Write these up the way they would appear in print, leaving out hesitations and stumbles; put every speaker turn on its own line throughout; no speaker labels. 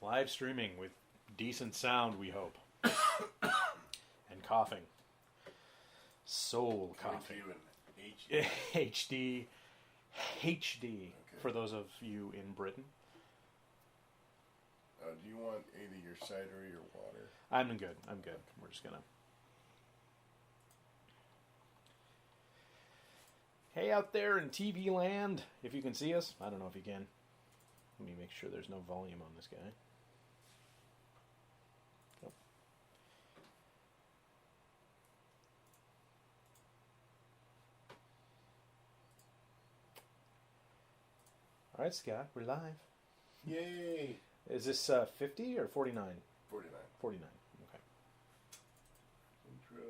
Live streaming with decent sound, we hope. And coughing. Soul coughing. HD. Okay. For those of you in Britain.
Do you want either your cider or your water?
I'm good. We're just gonna... Hey, out there in TV land, if you can see us. I don't know if you can. Let me make sure there's no volume on this guy. Nope. All right, Scott, we're live.
Yay!
Is this 50 or 49?
49.
49, okay.
Intro.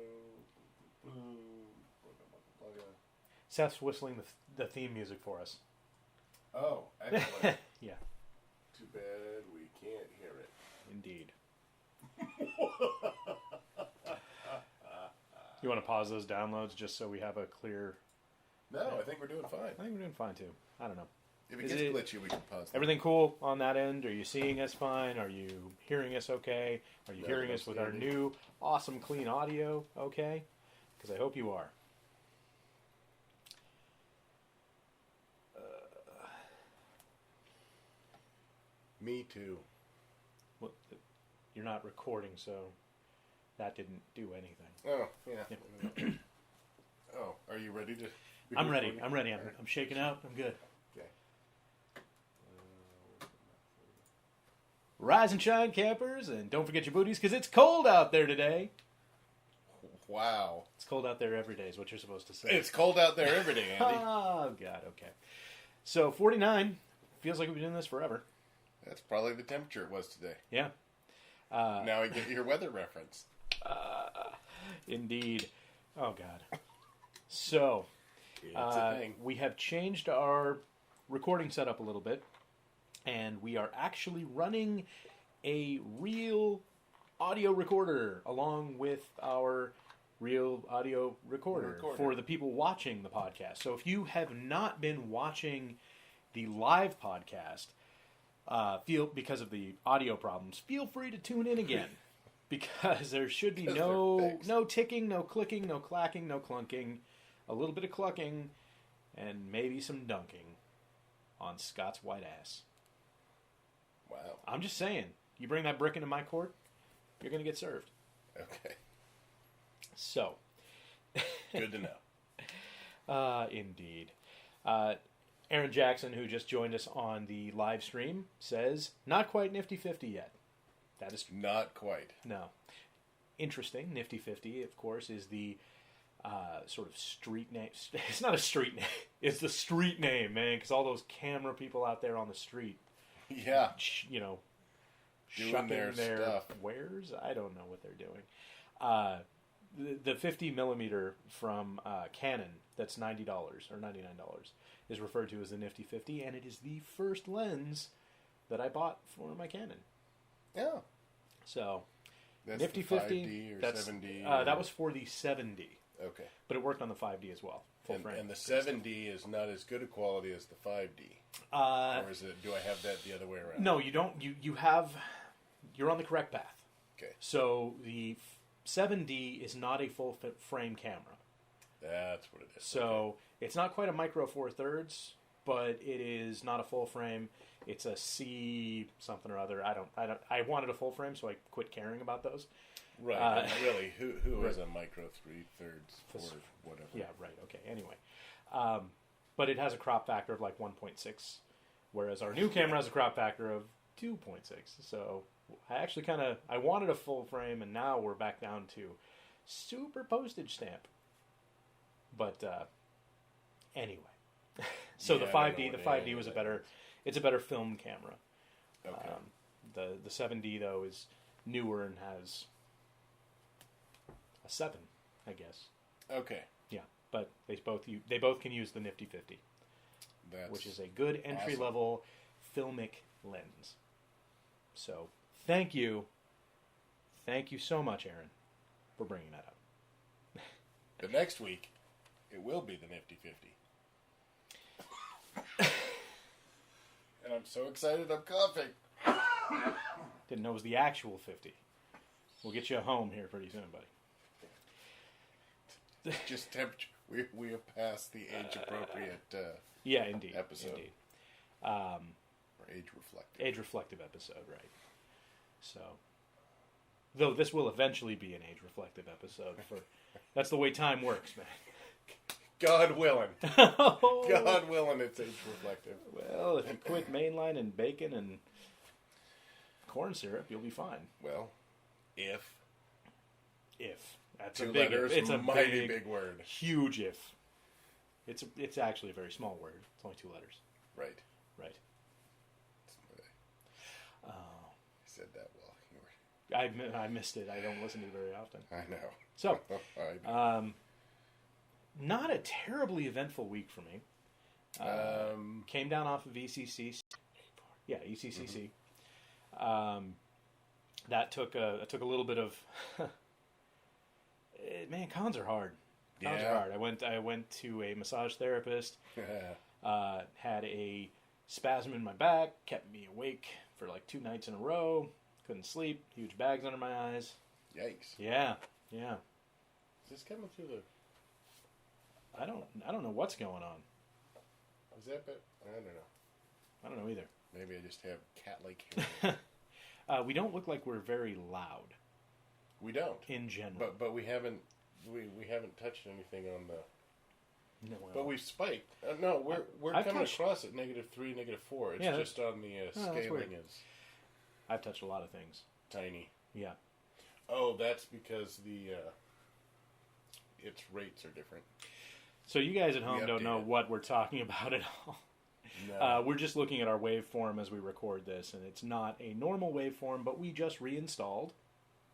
Seth's whistling the theme music for us.
Oh, excellent.
Yeah.
Too bad we can't hear it.
Indeed. You want to pause those downloads just so we have a clear...
No, I think we're doing fine.
I think we're doing fine, too. I don't know.
If it gets glitchy, we can pause.
Everything cool on that end? Are you seeing us fine? Are you hearing us okay? Are you hearing us with our new, awesome, clean audio okay? Because I hope you are.
Me too.
Well, you're not recording, so that didn't do anything.
Oh, yeah. Oh, are you ready to...
I'm ready. I'm shaking out. I'm good.
Okay.
Rise and shine, campers, and don't forget your booties, because it's cold out there today.
Wow.
It's cold out there every day is what you're supposed to say.
It's cold out there every day, Andy.
Oh, God, okay. So, 49. Feels like we've been doing this forever.
That's probably the temperature it was today.
Yeah.
Now I get your weather reference.
Indeed. Oh, God. So,
it's a thing.
We have changed our recording setup a little bit, and we are actually running a real audio recorder along with our real audio recorder for the people watching the podcast. So if you have not been watching the live podcast, because of the audio problems, feel free to tune in again, because there should be no ticking, no clicking, no clacking, no clunking, a little bit of clucking, and maybe some dunking on Scott's white ass.
Wow.
I'm just saying, you bring that brick into my court, you're going to get served.
Okay.
So.
Good to know.
Indeed. Aaron Jackson, who just joined us on the live stream, says, not quite Nifty 50 yet. That is
not quite.
No. Interesting. Nifty 50, of course, is the sort of street name. It's not a street name. It's the street name, man, because all those camera people out there on the street.
Yeah.
You know,
doing their stuff.
Wares? I don't know what they're doing. The 50 millimeter from Canon, that's $90 or $99, is referred to as the Nifty 50, and it is the first lens that I bought for my Canon.
Yeah.
So,
that's
Nifty
the
50,
5D or
that's
7D?
That was for the 7D.
Okay.
But it worked on the 5D as well. Full frame.
And the 7D is not as good a quality as the 5D. Or is it? Do I have that the other way around?
No, you don't. You're on the correct path.
Okay.
So the 7D is not a full frame camera.
That's what it is.
So it's not quite a micro four thirds, but it is not a full frame. It's a C something or other. I wanted a full frame, so I quit caring about those.
Right. Really, who is a micro 3/3, 4, whatever?
Yeah. Right. Okay. Anyway, but it has a crop factor of like 1.6, whereas our new camera has a crop factor of 2.6. So I actually I wanted a full frame, and now we're back down to super postage stamp. But anyway, so the 5D was it's a better film camera.
Okay.
The 7D though is newer and has a 7, I guess.
Okay.
Yeah, but they both can use the Nifty 50, which is a good entry level filmic lens. So thank you so much, Aaron, for bringing that up.
The next week, it will be the Nifty 50. And I'm so excited I'm coughing.
Didn't know it was the actual 50. We'll get you a home here pretty soon, buddy.
Just temperature. We have passed the age-appropriate
yeah, indeed.
episode.
Indeed.
Or age-reflective.
Age-reflective episode, right. So, though this will eventually be an age-reflective episode. That's the way time works, man.
God willing. God willing, it's age-reflective.
Well, if you quit mainline and bacon and corn syrup, you'll be fine.
Well, if.
That's
two
a big
letters,
if. It's a
mighty big word.
Huge if. It's actually a very small word. It's only 2 letters.
Right.
Oh.
I said that well.
I missed it. I don't listen to it very often.
I know.
So, not a terribly eventful week for me. Came down off of ECC. Yeah, ECCC. Mm-hmm. That took a little bit of. Man, cons are hard. Cons are hard. I went to a massage therapist. Had a spasm in my back, kept me awake for like 2 nights in a row. Couldn't sleep. Huge bags under my eyes.
Yikes.
Yeah.
Is this coming through the?
I don't know what's going on.
Is that bit? I don't know.
I don't know either.
Maybe I just have cat-like hearing.
We don't look like we're very loud.
We don't.
In general.
But we haven't touched anything on the.
No, well,
but we've spiked. No, we're coming across at -3, -4. It's just on the scaling is.
I've touched a lot of things.
Tiny.
Yeah.
Oh, that's because its rates are different.
So you guys at home don't know what we're talking about at all. No. We're just looking at our waveform as we record this, and it's not a normal waveform, but we just reinstalled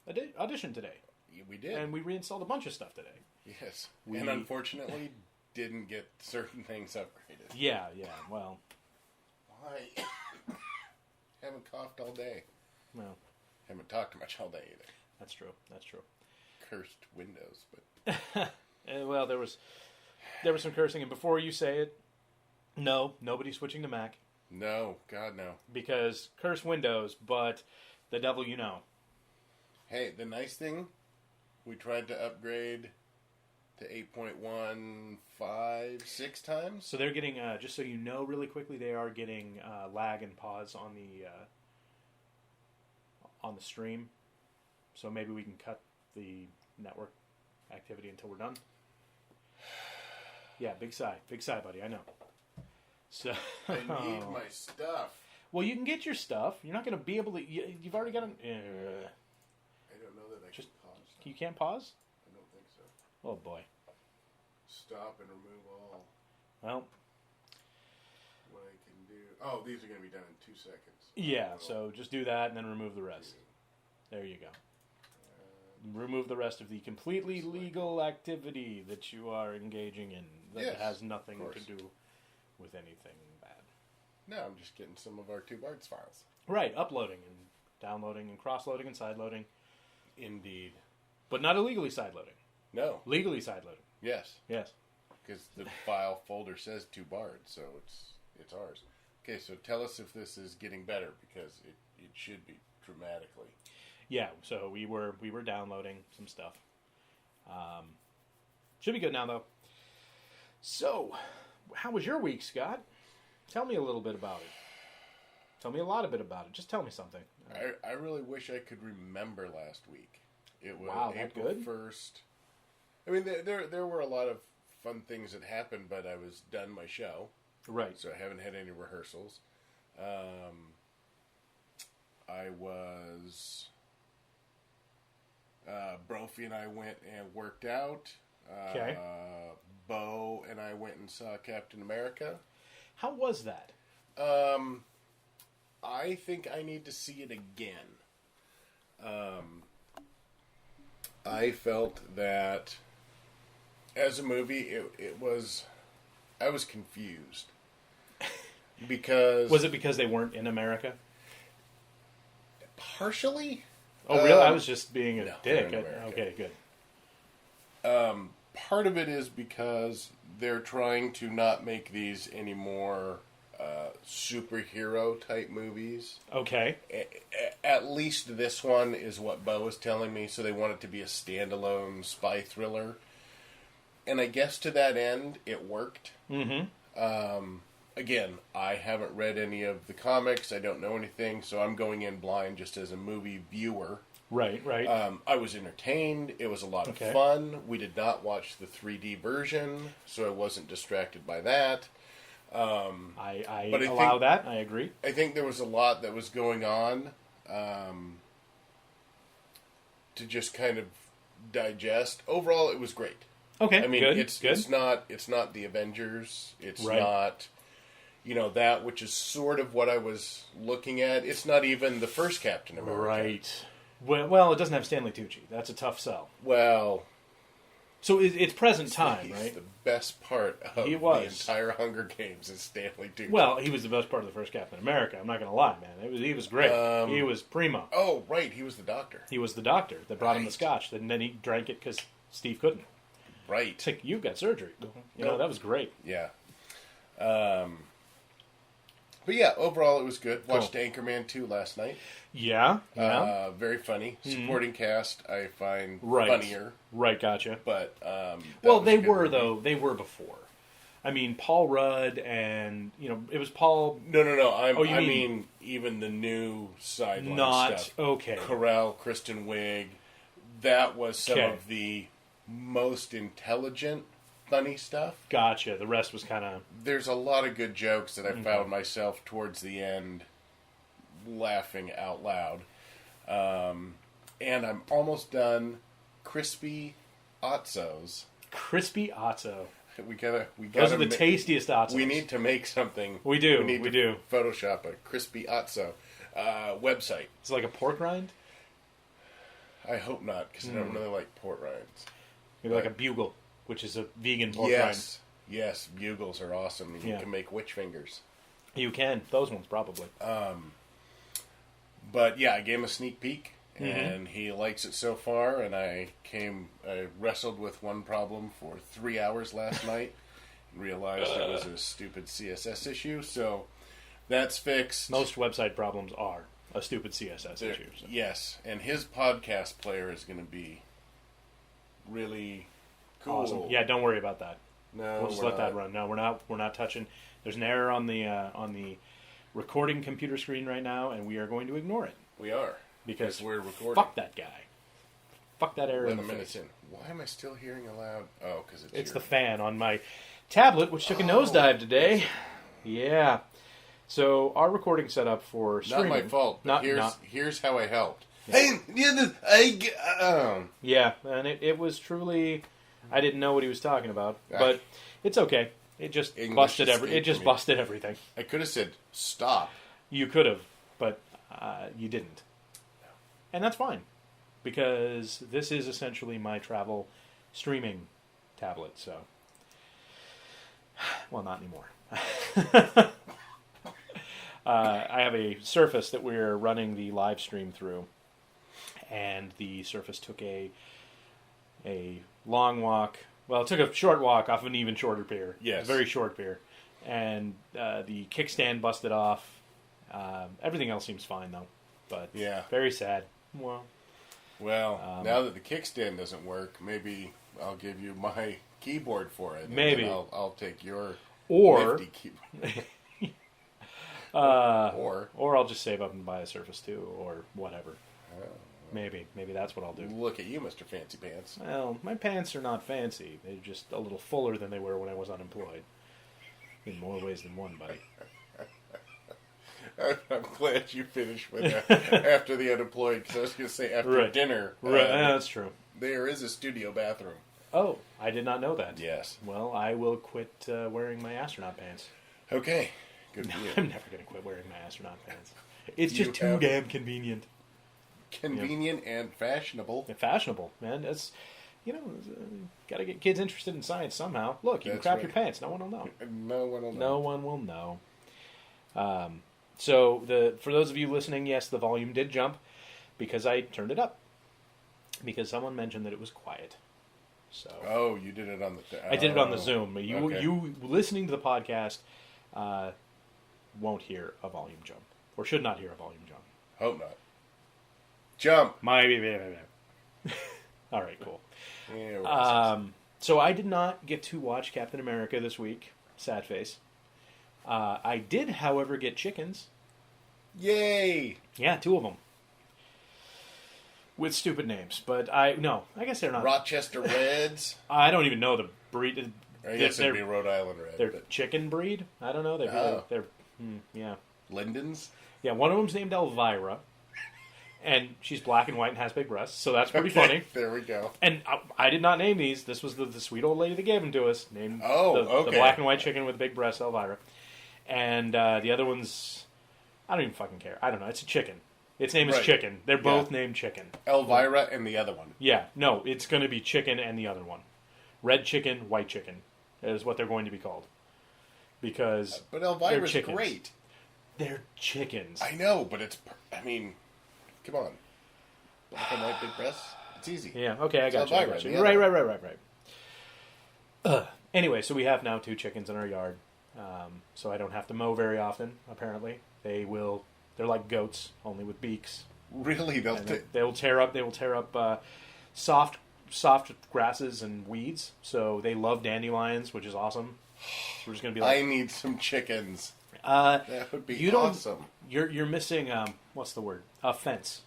Audition today.
We did.
And we reinstalled a bunch of stuff today.
Yes. And unfortunately, didn't get certain things upgraded.
Yeah, well.
Why? Haven't coughed all day.
Well.
Haven't talked much all day either.
That's true.
Cursed Windows, but...
well, there was some cursing, and before you say it, no, nobody's switching to Mac.
No, God no. Because
curse Windows, but the devil you know.
Hey, the nice thing, we tried to upgrade to 8.1 6 times.
So they're getting, just so you know really quickly, they are getting lag and pause on the stream. So maybe we can cut the network activity until we're done. Yeah, big sigh, buddy, I know. So
I need my stuff.
Well, you can get your stuff. You're not going to be able to... You've already got an...
I don't know that I can pause.
You can't pause?
I don't think so.
Oh, boy.
Stop and remove all.
Well...
What I can do... Oh, these are going to be done in 2 seconds.
Yeah, so just do that and then remove the rest. There you go. Remove the rest of the completely legal activity that you are engaging in that has nothing to do with anything bad.
No, I'm just getting some of our 2 Bards files.
Right, uploading and downloading and cross-loading and side-loading.
Indeed.
But not illegally side-loading.
No.
Legally side-loading.
Yes.
Yes.
Because the file folder says 2 Bards, so it's ours. Okay, so tell us if this is getting better, because it should be dramatically.
Yeah, so we were downloading some stuff. Should be good now, though. So, how was your week, Scott? Tell me a little bit about it. Tell me a lot of it about it. Just tell me something.
I really wish I could remember last week. It was
April
1st. I mean, there were a lot of fun things that happened, but I was done my show.
Right.
So I haven't had any rehearsals. I was... Brophy and I went and worked out.
Okay.
Bo and I went and saw Captain America.
How was that?
I think I need to see it again. I felt that as a movie, it was... I was confused. Because...
Was it because they weren't in America?
Partially.
Oh, really? I was just being a dick. Okay, good.
Part of it is because they're trying to not make these any more superhero type movies.
Okay.
At least this one is what Bo was telling me. So they want it to be a standalone spy thriller. And I guess to that end, it worked.
Mm-hmm.
Again, I haven't read any of the comics. I don't know anything. So I'm going in blind just as a movie viewer.
Right.
I was entertained. It was a lot of
Okay.
fun. We did not watch the 3D version, so I wasn't distracted by that.
I
but I
allow
think-
that. I agree.
I think there was a lot that was going on to just kind of digest. Overall, it was great.
Okay.
I mean,
good.
it's not the Avengers. It's
Right.
not that which is sort of what I was looking at. It's not even the first Captain America.
Right. Well, it doesn't have Stanley Tucci. That's a tough sell.
Well,
So it's present time,
he's
right?
the best part of
He
the
was.
entire Hunger Games is Stanley Tucci.
Well, he was the best part of the first Captain America. I'm not going to lie, man. He was great. He was primo.
Oh, right, he was the doctor.
He was the doctor that brought him the
Right.
scotch, and then he drank it because Steve couldn't.
Right.
It's like, you've got surgery. You know,
Nope.
that was great.
Yeah. But yeah, overall it was good. Watched Anchorman 2 last night.
Yeah.
Very funny. Supporting cast I find
Right.
funnier,
Right, gotcha.
but
Well,
that was a
they
good
were,
movie.
though. They were before. I mean, Paul Rudd and, it was Paul...
No.
Oh, you
I
mean-
mean even the new sideline
Not...
stuff.
Okay.
Carell, Kristen Wiig. That was some
Okay.
of the most intelligent, funny stuff.
Gotcha. The rest was kind of...
There's a lot of good jokes that I found myself towards the end laughing out loud. And I'm almost done. Crispy Otzos.
Crispy Otzo.
We gotta.
Those are the tastiest Otzos.
We need to make something.
We do,
We need
we
to
do.
Photoshop a Crispy Otzo website.
It's like a pork rind?
I hope not, because I don't really like port rinds.
Maybe like a bugle, which is a vegan pork rind.
Yes, bugles are awesome. And
Yeah.
You can make witch fingers.
You can. Those ones, probably.
But yeah, I gave him a sneak peek, and he likes it so far. And I wrestled with one problem for 3 hours last night, and realized it was a stupid CSS issue. So that's fixed.
Most website problems are a stupid CSS
There-
issue. So.
Yes, and his podcast player is going to be really cool.
Awesome. Yeah, don't worry about that.
No,
We'll just
we're
let that
not.
run. No, we're not touching. There's an error on the recording computer screen right now, and we are going to ignore it
We are
because
we're recording.
fuck that guy. Fuck that error in
11
the
minutes
face.
in. Why am I still hearing a loud? Oh, because
It's the
your-
fan on my tablet, which took a nosedive today. Yeah. So our recording setup for
Not
streaming.
my fault. But
Not
here's how I helped. Hey,
Yeah, and it was truly, I didn't know what he was talking about, but it's okay. It just
English
busted
escaped
It just
me.
busted everything.
I could have said stop.
You could have, but you didn't, and that's fine because this is essentially my travel streaming tablet. So, well, not anymore. I have a Surface that we're running the live stream through, and the Surface took a long walk. Well, it took a short walk off an even shorter pier.
Yes.
A very short pier, and the kickstand busted off. Everything else seems fine though, but
Yeah.
very sad. Well,
Well, now that the kickstand doesn't work, maybe I'll give you my keyboard for it. and
Maybe.
then I'll take your
or
nifty keyboard.
or I'll just save up and buy a Surface 2 or whatever. Maybe that's what I'll do.
Look at you, Mr. Fancy Pants.
Well, my pants are not fancy. They're just a little fuller than they were when I was unemployed. In more ways than one, buddy.
I'm glad you finished with that after the unemployed, because I was going to say after
Right.
dinner.
Right, that's true.
There is a studio bathroom.
Oh, I did not know that.
Yes.
Well, I will quit wearing my astronaut pants.
Okay. Good for
I'm
you.
never going to quit wearing my astronaut pants. It's
You
just too
have-
damn convenient.
Convenient and fashionable.
And fashionable, man. That's, got to get kids interested in science somehow. Look, you
That's
can crap
right.
your pants. No one will know.
No one will know.
No one will know. So for those of you listening, yes, the volume did jump because I turned it up because someone mentioned that it was quiet. So
Oh, you did it on the...
I did it on the Zoom.
okay.
You listening to the podcast, won't hear a volume jump, or should not hear a volume jump.
Hope not. Jump.
All right, cool.
Yeah,
So I did not get to watch Captain America this week. Sad face. I did, however, get chickens.
yay!
Yeah, 2 of them. With stupid names, but I guess they're not.
Rochester Reds.
I don't even know the breed.
I guess it'd be Rhode Island Red.
They're
but
chicken breed. I don't know. They're yeah.
Lindens.
Yeah, one of them's named Elvira, and she's black and white and has big breasts, so that's pretty funny.
There we go.
And I did not name these. This was the sweet old lady that gave them to us. Named the black and white chicken with big breasts, Elvira. And the other one's, I don't even fucking care. I don't know. It's a chicken. Its name is Chicken. They're both named Chicken.
Elvira and the other one.
Yeah, no, it's going to be Chicken and the other one. Red chicken, white chicken is what they're going to be called. Because
but Elvira's great.
They're chickens.
I know, but I mean, come on. Black and white big breasts? It's easy.
Yeah, okay, I got
Elvira,
you. Right. Anyway, so we have now 2 chickens in our yard. So I don't have to mow very often, apparently. They're like goats, only with beaks.
Really?
They will tear up soft grasses and weeds. So they love dandelions, which is awesome. We're just gonna be like,
I need some chickens.
that
would be awesome.
You're missing what's the word? A fence.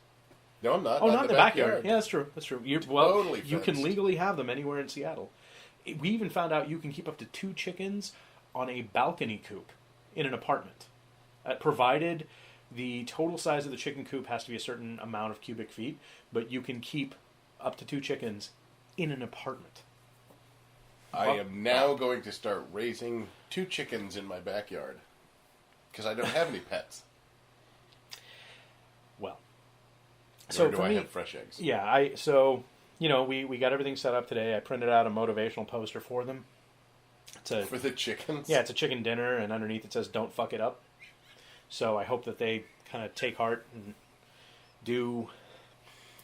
No, I'm not.
Oh, not in the backyard. Yeah, that's true.
Totally
you can legally have them anywhere in Seattle. We even found out you can keep up to 2 chickens on a balcony coop in an apartment, provided the total size of the chicken coop has to be a certain amount of cubic feet, but you can keep up to 2 chickens in an apartment.
I am now going to start raising 2 chickens in my backyard because I don't have any pets.
Well,
Nor do I have fresh eggs.
Yeah, we got everything set up today. I printed out a motivational poster for them.
For the chickens?
Yeah, it's a chicken dinner, and underneath it says, "Don't fuck it up." So I hope that they kind of take heart and do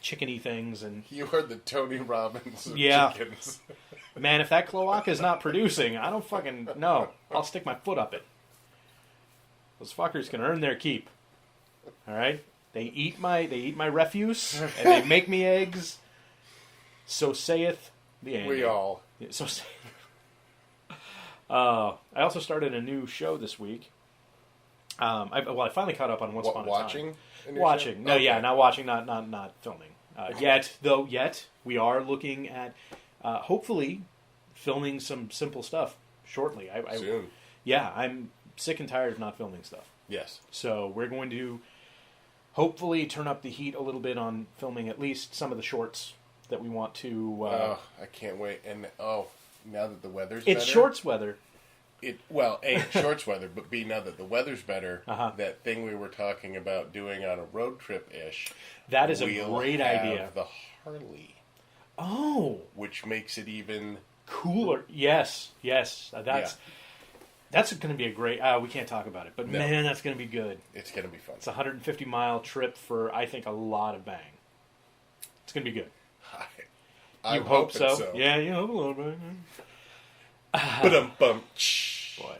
chickeny things. And
you are the Tony Robbins of chickens.
Man, if that cloaca is not producing, I don't fucking know. I'll stick my foot up it. Those fuckers can earn their keep. All right? They eat my refuse, and they make me eggs. So saith the Andy.
We all.
So saith. I also started a new show this week. I finally caught up on Once Upon a Time. Watching? No, okay. Not watching, not filming. Yet we are looking at hopefully filming some simple stuff shortly.
Soon.
Yeah, I'm sick and tired of not filming stuff.
Yes.
So we're going to hopefully turn up the heat a little bit on filming at least some of the shorts that we want to.
I can't wait. And now that the weather's
better. It's shorts weather.
It's shorts weather, but B, now that the weather's better, that thing we were talking about doing on a road trip-ish.
That is a great idea.
The Harley.
Oh.
Which makes it even
cooler. Yes. That's going to be a great... we can't talk about it, but man, that's going to be good.
It's going to be fun.
It's a 150-mile trip for, I think, a lot of bang. It's going to be good.
I hope so.
Yeah, you hope a little bit.
Boy.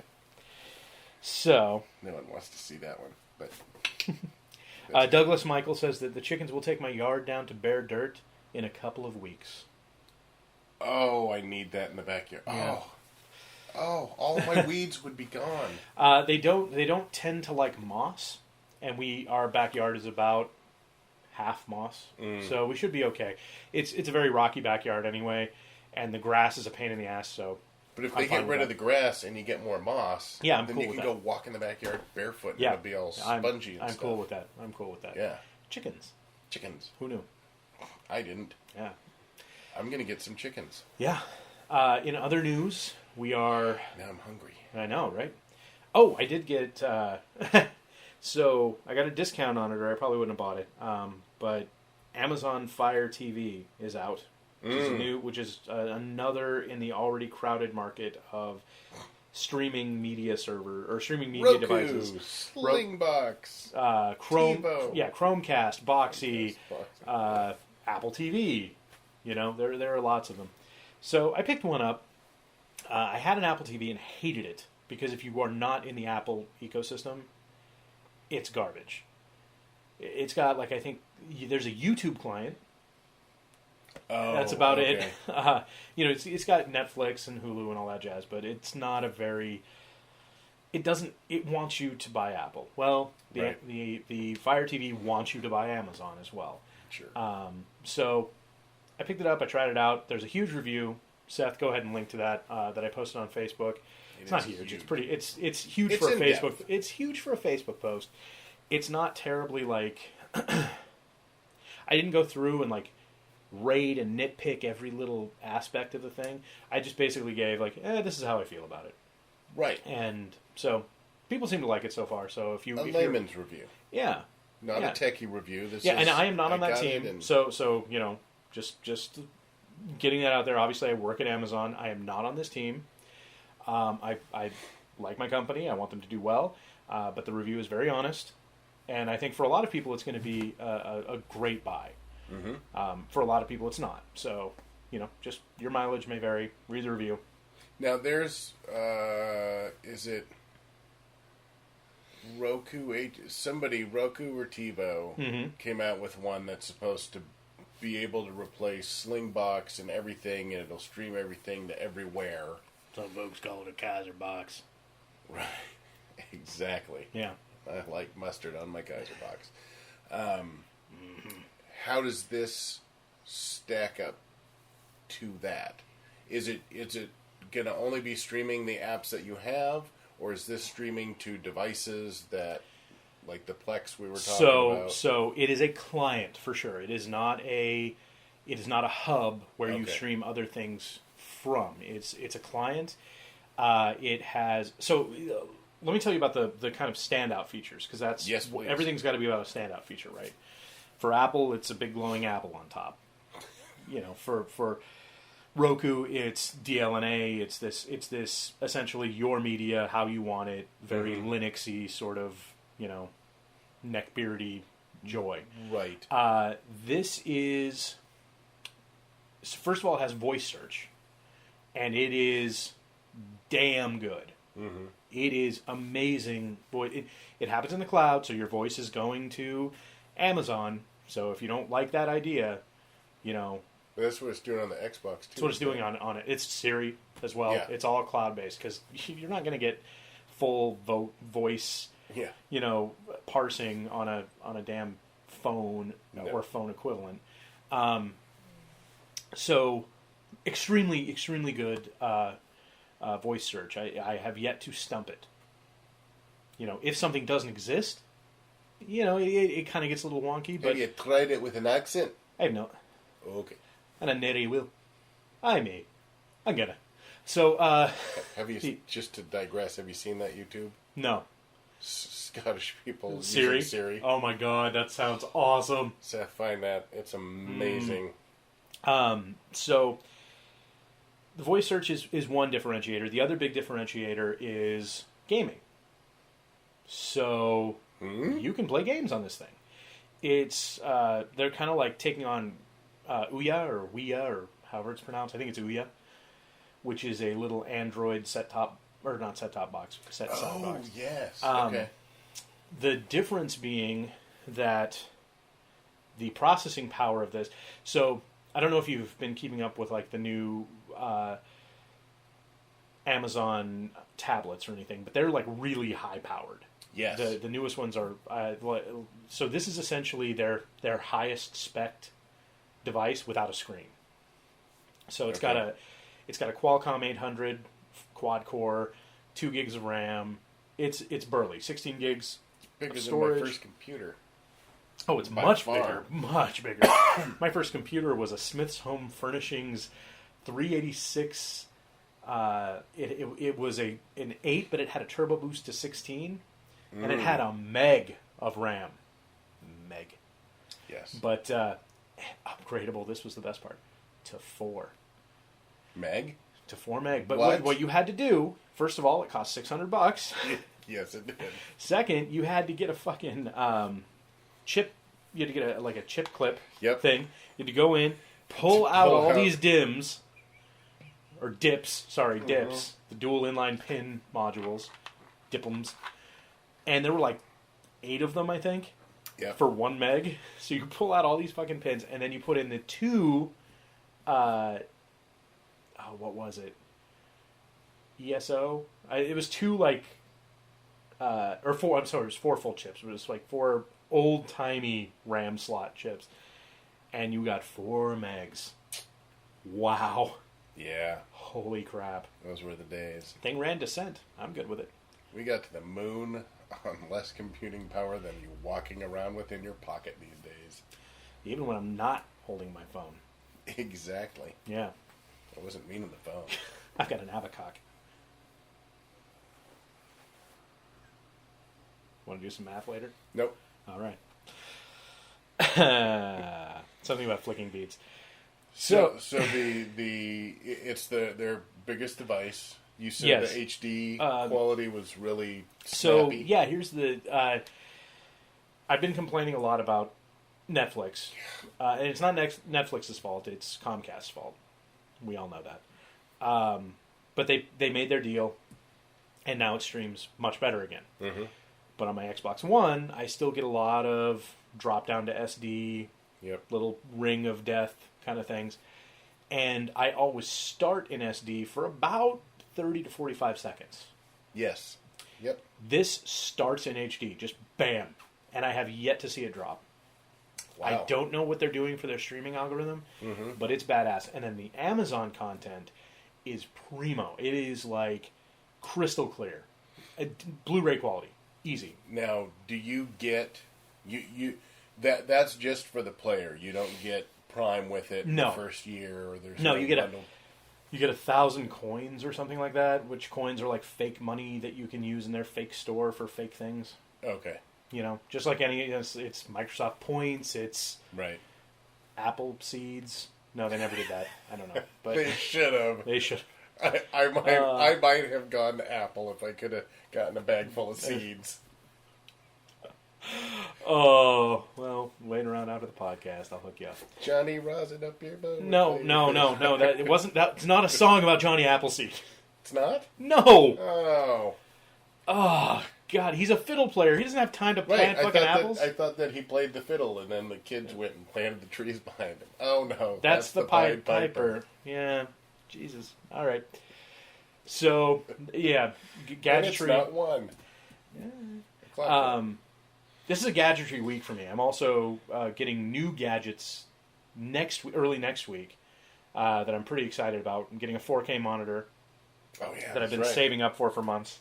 So...
No one wants to see that one, but...
Douglas Michael says that the chickens will take my yard down to bare dirt in a couple of weeks.
Oh, I need that in the backyard. Yeah. Oh, all of my weeds would be gone.
They don't tend to like moss, and our backyard is about half moss, so we should be okay. It's a very rocky backyard anyway, and the grass is a pain in the ass. So,
but if they get rid of the grass and you get more moss,
then
you can go walk in the backyard barefoot and it'll be all spongy.
I'm cool with that. I'm cool with that.
Yeah,
chickens. Who knew?
I didn't.
Yeah,
I'm gonna get some chickens.
Yeah. In other news, we are...
Now I'm hungry.
I know, right? Oh, I did get... so, I got a discount on it, or I probably wouldn't have bought it. But Amazon Fire TV is out, which is another in the already crowded market of streaming media
Roku,
devices.
Slingbox,
Chrome,
TiVo.
Yeah, Chromecast, Boxy, Apple TV. There are lots of them. So I picked one up. I had an Apple TV and hated it because if you are not in the Apple ecosystem, it's garbage. It's got, like, I think there's a YouTube client.
Oh,
that's about
okay.
it. It's got Netflix and Hulu and all that jazz, but it's not a very. It wants you to buy Apple. Well, the Fire TV wants you to buy Amazon as well.
Sure.
So I picked it up. I tried it out. There's a huge review. Seth, go ahead and link to that that I posted on Facebook. It's not huge. It's pretty. It's huge for a Facebook. It's huge for a Facebook post. It's not terribly like. I didn't go through and like rate and nitpick every little aspect of the thing. I just basically gave like, this is how I feel about it.
Right.
And so people seem to like it so far. So if
layman's review.
Yeah.
Not a techie review.
And I am not on that team. So just getting that out there. Obviously, I work at Amazon. I am not on this team. I like my company. I want them to do well. But the review is very honest. And I think for a lot of people, it's going to be a great buy. Mm-hmm. For a lot of people, it's not. So, just your mileage may vary. Read the review.
Now, there's, is it Roku? Roku or TiVo came out with one that's supposed to be able to replace Slingbox and everything, and it'll stream everything to everywhere.
Some folks call it a Kaiser box.
Right. Exactly.
Yeah.
I like mustard on my Kaiser box. How does this stack up to that? Is it going to only be streaming the apps that you have, or is this streaming to devices that, like the Plex we were talking about?
So it is a client for sure. It is not a hub where you stream other things from. It's a client. It has let me tell you about the kind of standout features, because that's everything's got to be about a standout feature, right? For Apple, it's a big glowing apple on top. For Roku, it's DLNA. It's this essentially your media, how you want it, very Linuxy sort of, neckbeardy joy.
Right.
This is, first of all, it has voice search, and it is damn good. Mm-hmm. It is amazing. Boy, it happens in the cloud, so your voice is going to Amazon. So if you don't like that idea,
that's what it's doing on the Xbox too.
That's what it's doing on it. It's Siri as well. Yeah. It's all cloud based, because you're not going to get full voice, parsing on a damn phone or phone equivalent. So extremely, extremely good voice search. I have yet to stump it. If something doesn't exist, it kind of gets a little wonky. But
have you tried it with an accent?
I have not.
Okay.
And I never will. I may. I'm gonna. So,
have you, just to digress, have you seen that YouTube?
No.
Scottish people
Siri?
using Siri.
Oh my god, that sounds awesome.
Seth, find that. It's amazing.
So, the voice search is one differentiator. The other big differentiator is gaming. So, you can play games on this thing. It's, they're kind of like taking on Ouya or however it's pronounced. I think it's Ouya, which is a little Android set-top box.
Oh, yes.
Okay. The difference being that the processing power of this. So I don't know if you've been keeping up with like the new Amazon tablets or anything, but they're like really high powered.
Yes.
The newest ones are. So this is essentially their highest spec device without a screen. So it's got a Qualcomm 800 quad core, 2 gigs of RAM. It's burly, 16 gigs
bigger
of storage.
Than my first computer.
Oh, it's much bigger. My first computer was a Smith's Home Furnishings 386. It was an 8, but it had a turbo boost to 16, and it had a meg of RAM. Meg.
Yes.
But upgradable. This was the best part. To 4.
Meg?
To 4 meg. But what you had to do, first of all, it cost $600.
Yes, it did.
Second, you had to get a fucking chip. You had to get a chip clip thing. You had to go in, pull out all these DIMMs. Or dips. Sorry, dips. the dual inline pin modules, DIPMs, and there were like 8 of them, I think, for 1 meg. So you pull out all these fucking pins, and then you put in the 2, what was it? ESO? It was 2 like, or 4, I'm sorry, it was 4 full chips. It was like 4 old-timey RAM slot chips. And you got 4 megs. Wow.
Yeah.
Holy crap.
Those were the days.
Thing ran Descent. I'm good with it.
We got to the moon on less computing power than you walking around with in your pocket these days.
Even when I'm not holding my phone.
Exactly.
Yeah.
I wasn't meaning the phone.
I've got an Avacock. Want to do some math later?
Nope.
All right. Something about flicking beads.
So it's their biggest device. You said the HD quality was really snappy.
So yeah, here's the. I've been complaining a lot about Netflix, and it's not Netflix's fault. It's Comcast's fault. We all know that. But they made their deal, and now it streams much better again. Mm-hmm. But on my Xbox One, I still get a lot of drop down to SD, little ring of death kind of things. And I always start in SD for about 30 to 45 seconds.
Yes. Yep.
This starts in HD, just bam. And I have yet to see it drop. Wow. I don't know what they're doing for their streaming algorithm, but it's badass. And then the Amazon content is primo. It is like crystal clear. Blu-ray quality. Easy.
Now, do you get that's just for the player? You don't get Prime with it the first year, or there's
you get you get 1,000 coins or something like that. Which coins are like fake money that you can use in their fake store for fake things.
Okay.
Just like it's Microsoft points. It's
right.
Apple seeds. No, they never did that. I don't know, but
they should have.
They should.
I might have gone to Apple if I could have gotten a bag full of seeds.
Oh, well, waiting around after the podcast, I'll hook you up.
Johnny rosin up your boat.
No. It's not a song about Johnny Appleseed.
It's not?
No.
Oh.
Oh, God, he's a fiddle player. He doesn't have time to plant fucking apples.
I thought that he played the fiddle, and then the kids went and planted the trees behind him. Oh, no.
That's the Pied Piper. Yeah. Jesus. All right. So, yeah, gadgetry.
It's not one.
Yeah. This is a gadgetry week for me. I'm also getting new gadgets early next week that I'm pretty excited about. I'm getting a 4K monitor that I've been saving up for months.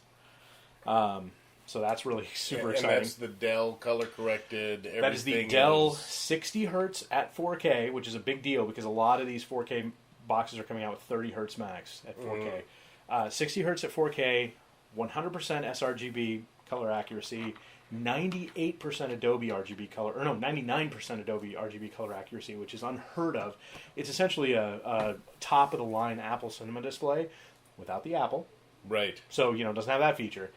So that's really super exciting.
And that's the Dell color corrected.
That is the Dell 60 hertz at 4K, which is a big deal because a lot of these 4K boxes are coming out with 30 hertz max at 4K. 60 hertz at 4K, 100% sRGB color accuracy, 98% Adobe RGB color, 99% Adobe RGB color accuracy, which is unheard of. It's essentially a top of the line Apple Cinema display without the Apple.
Right.
So, it doesn't have that feature.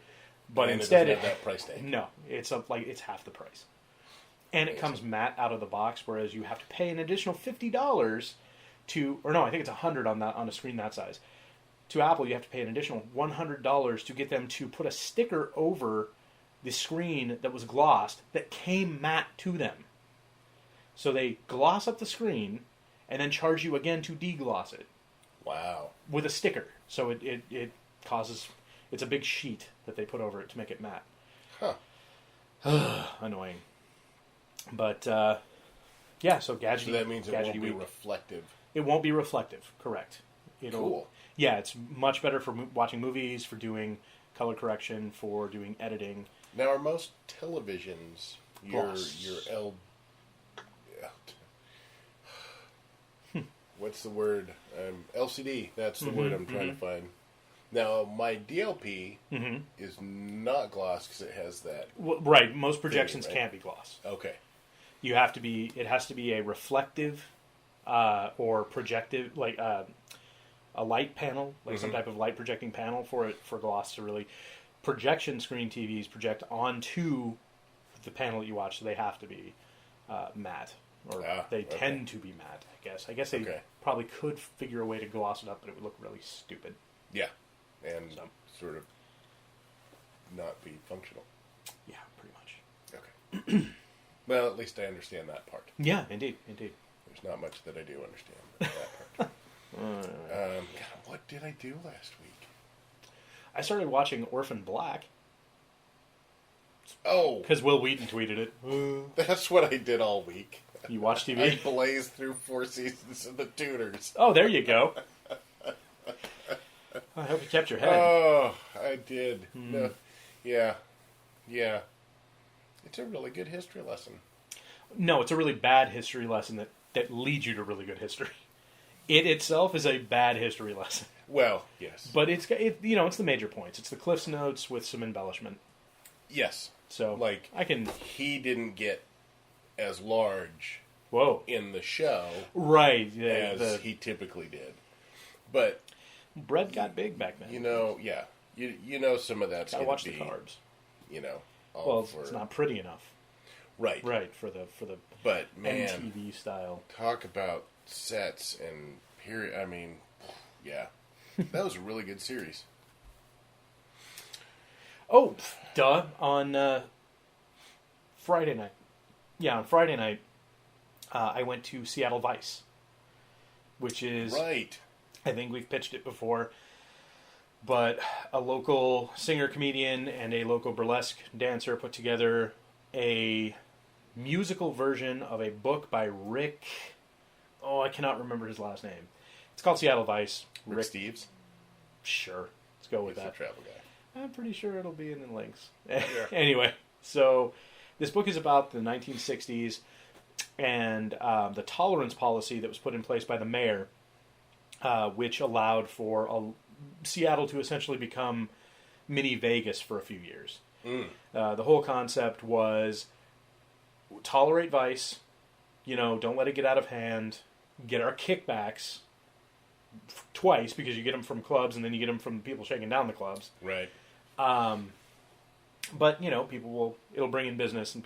But
and
instead,
it doesn't have that price tag.
No, it's half the price, and it comes matte out of the box. Whereas you have to pay an additional $50 I think it's $100 on a screen that size. To Apple, you have to pay an additional $100 to get them to put a sticker over the screen that was glossed that came matte to them. So they gloss up the screen and then charge you again to degloss it.
Wow!
With a sticker, so it causes. It's a big sheet that they put over it to make it matte. Huh. Annoying. But, so gadget.
So that means it won't be reflective.
It won't be reflective, correct.
Cool.
Yeah, it's much better for watching movies, for doing color correction, for doing editing.
Now, are most televisions your what's the word? LCD. That's the word I'm trying to find. Now, my DLP is not gloss because it has that.
Well, right. Most projections can't be gloss.
Okay.
It has to be a reflective or projective, like a light panel, like some type of light projecting panel for gloss to really. Projection screen TVs project onto the panel that you watch, so they have to be matte. Or they tend to be matte, I guess. I guess they probably could figure a way to gloss it up, but it would look really stupid.
Yeah. and
So.
sort of not be functional.
Yeah, pretty much.
Okay. Well, at least I understand that part.
Yeah, indeed.
There's not much that I do understand about that part. God, what did I do last week?
I started watching Orphan Black.
Oh,
Because Will Wheaton tweeted it.
that's what I did all week.
You watch TV?
I blazed through 4 seasons of The Tudors.
Oh, there you go. I hope you kept your head.
Oh, I did. No, yeah. It's a really good history lesson.
No, it's a really bad history lesson that leads you to really good history. It itself is a bad history lesson.
Well, yes.
But it's the major points. It's the Cliff's Notes with some embellishment.
Yes.
So
Like,
I can.
he didn't get as large
Whoa.
in the show
Right.
as he typically did. But,
bread got big back then.
you know, yeah. You know some of that's
Gotta
going
watch
to be,
the carbs.
you know, all
Well,
for...
it's not pretty enough.
Right.
Right for the
But, man,
MTV style.
talk about sets and period. I mean, yeah. That was a really good series.
Oh, duh! On Friday night. Yeah, on Friday night, I went to Seattle Vice, which is
Right.
I think we've pitched it before, but a local singer, comedian, and a local burlesque dancer put together a musical version of a book by Rick. Oh, I cannot remember his last name. It's called Seattle Vice.
Rick Steves.
Sure, let's go with
He's
that.
a travel guy.
I'm pretty sure it'll be in the links. Anyway, so this book is about the 1960s and the tolerance policy that was put in place by the mayor, which allowed for Seattle to essentially become mini Vegas for a few years. The whole concept was tolerate vice, don't let it get out of hand, get our kickbacks twice because you get them from clubs and then you get them from people shaking down the clubs.
Right.
But it'll bring in business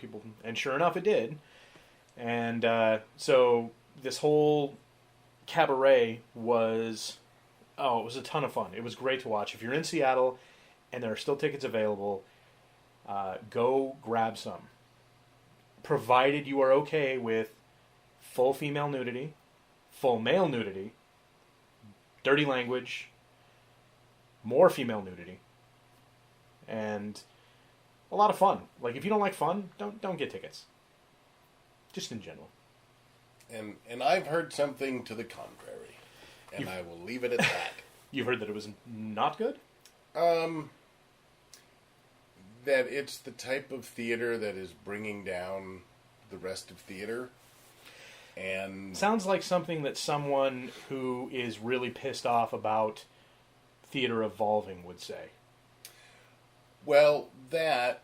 and sure enough it did. And so this whole cabaret was a ton of fun. It was great to watch. If you're in Seattle and there are still tickets available, go grab some. Provided you are okay with full female nudity, full male nudity, dirty language, more female nudity, and a lot of fun. Like, if you don't like fun, don't get tickets. Just in general.
And I've heard something to the contrary, and I will leave it at that.
You've heard that it was not good?
That it's the type of theater that is bringing down the rest of theater. And
Sounds like something that someone who is really pissed off about theater evolving would say.
well, that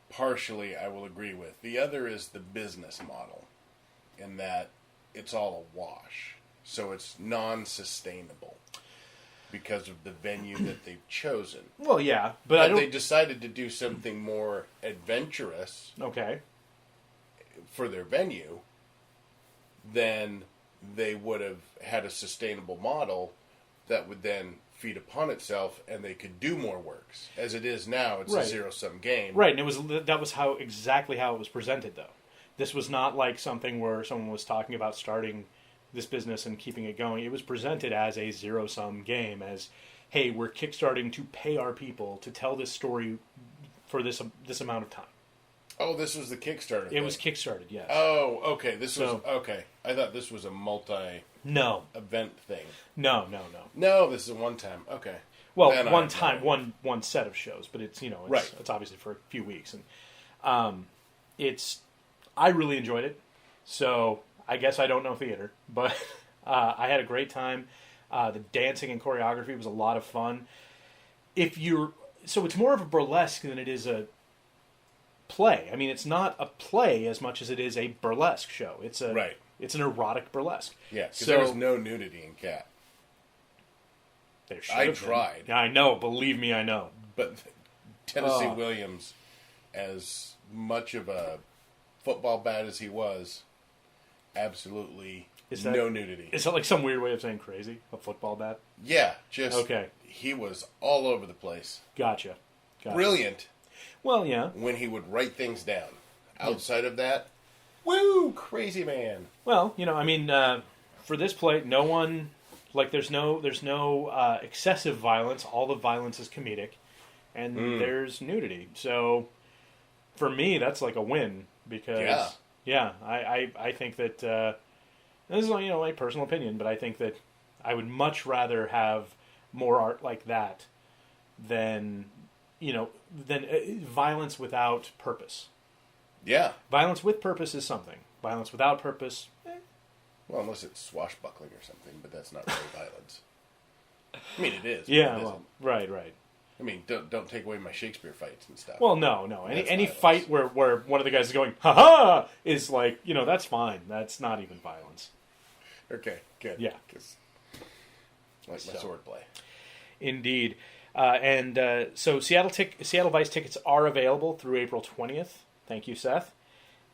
partially I will agree with. The other is the business model, in that it's all a wash. So it's non-sustainable because of the venue that they've chosen.
Well, yeah, but I
Had
don't...
they decided to do something more adventurous
Okay.
for their venue, then they would have had a sustainable model that would then feed upon itself, and they could do more works. As it is now, it's
Right.
a zero-sum game.
Right, and that was exactly how it was presented, though. This was not like something where someone was talking about starting this business and keeping it going. It was presented as a zero-sum game, as, hey, we're kickstarting to pay our people to tell this story for this amount of time.
Oh, this was the Kickstarter thing.
It was kickstarted, yes.
Oh, okay. Okay. I thought this was a multi-event
No.
thing.
No.
No, this is a one-time. Okay.
Well,
Then
one
I-
time, one set of shows, but it's
Right.
it's obviously for a few weeks, and I really enjoyed it. So I guess I don't know theater, but I had a great time. The dancing and choreography was a lot of fun. So it's more of a burlesque than it is a play. I mean, it's not a play as much as it is a burlesque show. It's
Right.
It's an erotic burlesque.
Yeah, because
So-
there was no nudity in Cat.
There should
I
have been.
tried.
Yeah, I know. Believe me, I know.
But Tennessee
Oh.
Williams, as much of a football bat as he was, absolutely
Is that
no nudity.
Is that like some weird way of saying crazy? A football bat?
Yeah, just
okay.
He was all over the place.
Gotcha.
Brilliant.
Well, yeah.
When he would write things down. Outside of that, woo, crazy man.
Well, I mean, for this play, no one there's no excessive violence. All the violence is comedic, and there's nudity. So, for me, that's like a win because I think that this is my personal opinion, but I think that I would much rather have more art like that than violence without purpose.
Yeah.
Violence with purpose is something. Violence without purpose,
Well, unless it's swashbuckling or something, but that's not really violence. I mean, it is.
Yeah,
it
well, right.
I mean, don't take away my Shakespeare fights and stuff.
Well, no. Any fight where one of the guys is going, ha-ha, is like, that's fine. That's not even violence.
Okay, good.
Yeah.
Like my swordplay.
Indeed. So Seattle Vice tickets are available through April 20th. Thank you, Seth.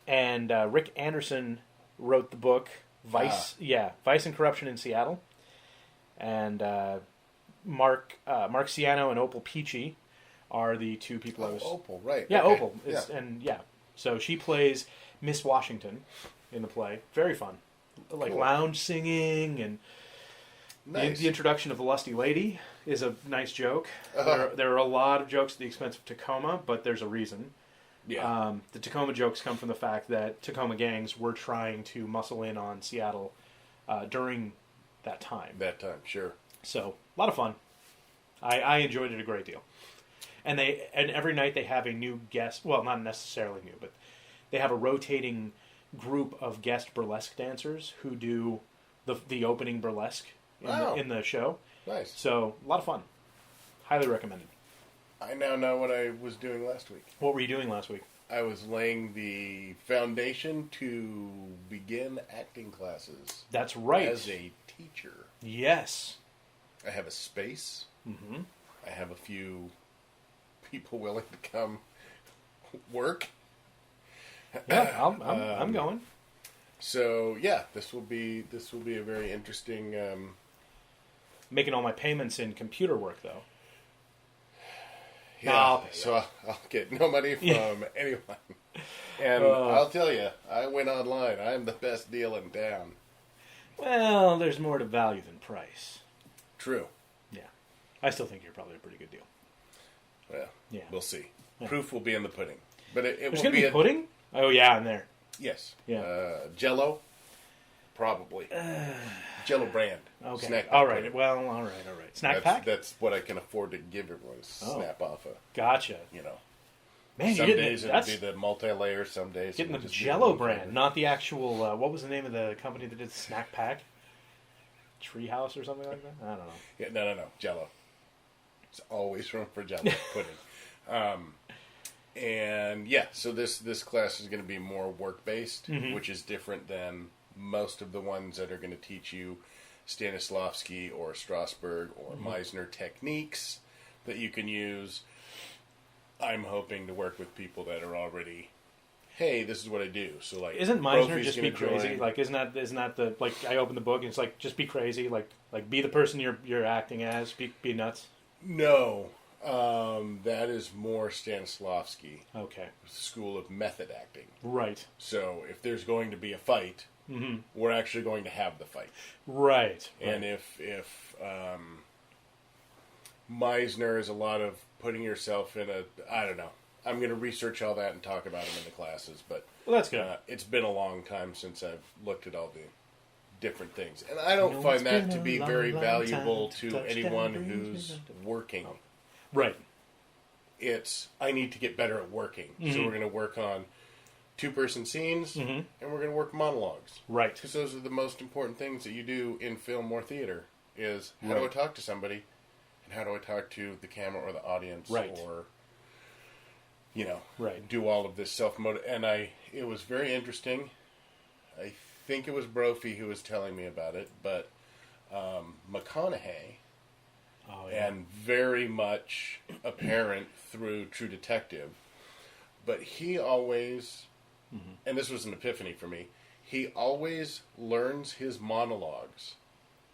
And Rick Anderson wrote the book Vice. Vice and Corruption in Seattle. And Mark Ciano and Opal Peachy are the two people.
Opal, right?
Yeah,
okay.
Opal. So she plays Miss Washington in the play. Very fun, like lounge singing and.
Nice.
The introduction of the Lusty Lady is a nice joke. There are a lot of jokes at the expense of Tacoma, but there's a reason.
Yeah.
The Tacoma jokes come from the fact that Tacoma gangs were trying to muscle in on Seattle during that time.
Sure.
So, a lot of fun. I enjoyed it a great deal. And every night they have a new guest. Well, not necessarily new, but they have a rotating group of guest burlesque dancers who do the opening burlesque in the show.
Nice.
So, a lot of fun. Highly recommended.
I now know what I was doing last week.
What were you doing last week?
I was laying the foundation to begin acting classes.
That's right.
As a teacher.
Yes.
I have a space.
Mm-hmm.
I have a few people willing to come work.
Yeah, I'm going.
So yeah, this will be a very interesting.
Making all my payments in computer work though.
Yeah, so I'll get no money from anyone. And I'll tell you, I went online. I'm the best deal in town.
Well, there's more to value than price.
True.
Yeah, I still think you're probably a pretty good deal.
Well, we'll see.
Yeah.
Proof will be in the pudding. But it
There's
will
going to be pudding? Oh, yeah, in there.
Yes.
Yeah.
Jello? Probably. Jello brand.
Okay.
Snack pack
all right.
pudding.
Well, all right. Snack pack?
That's what I can afford to give everyone. Snap off of.
Gotcha. Man,
some days it'll be the multi-layer. Some days
getting
it'll
the
just be
Jello
one
brand,
flavor.
not the actual. What was the name of the company that did the snack pack? Treehouse or something like that. I don't know.
Yeah, no. Jello. There's always room for Jello pudding. And yeah, so this class is going to be more work-based, which is different than most of the ones that are going to teach you Stanislavski or Strasberg or Meisner techniques that you can use. I'm hoping to work with people that are already, hey, this is what I do. So like,
isn't Meisner
Brophy's
just be crazy?
join.
Like, isn't that the like? I open the book and it's like just be crazy. Like be the person you're acting as. Be nuts.
No, that is more Stanislavski.
Okay.
School of method acting.
Right.
So if there's going to be a fight, we're actually going to have the fight.
Right.
And if Meisner is a lot of putting yourself in I don't know. I'm going to research all that and talk about them in the classes. But
well, that's good.
It's been a long time since I've looked at all the different things. And I don't find that to be very valuable to anyone who's working.
Right.
It's, I need to get better at working. So we're going to work on two-person scenes, and we're going to work monologues.
Right.
Because those are the most important things that you do in film or theater, is how do I talk to somebody, and how do I talk to the camera or the audience, or, do all of this self-motive. And it was very interesting. I think it was Brophy who was telling me about it, but McConaughey, and very much apparent through True Detective, but he always, and this was an epiphany for me, he always learns his monologues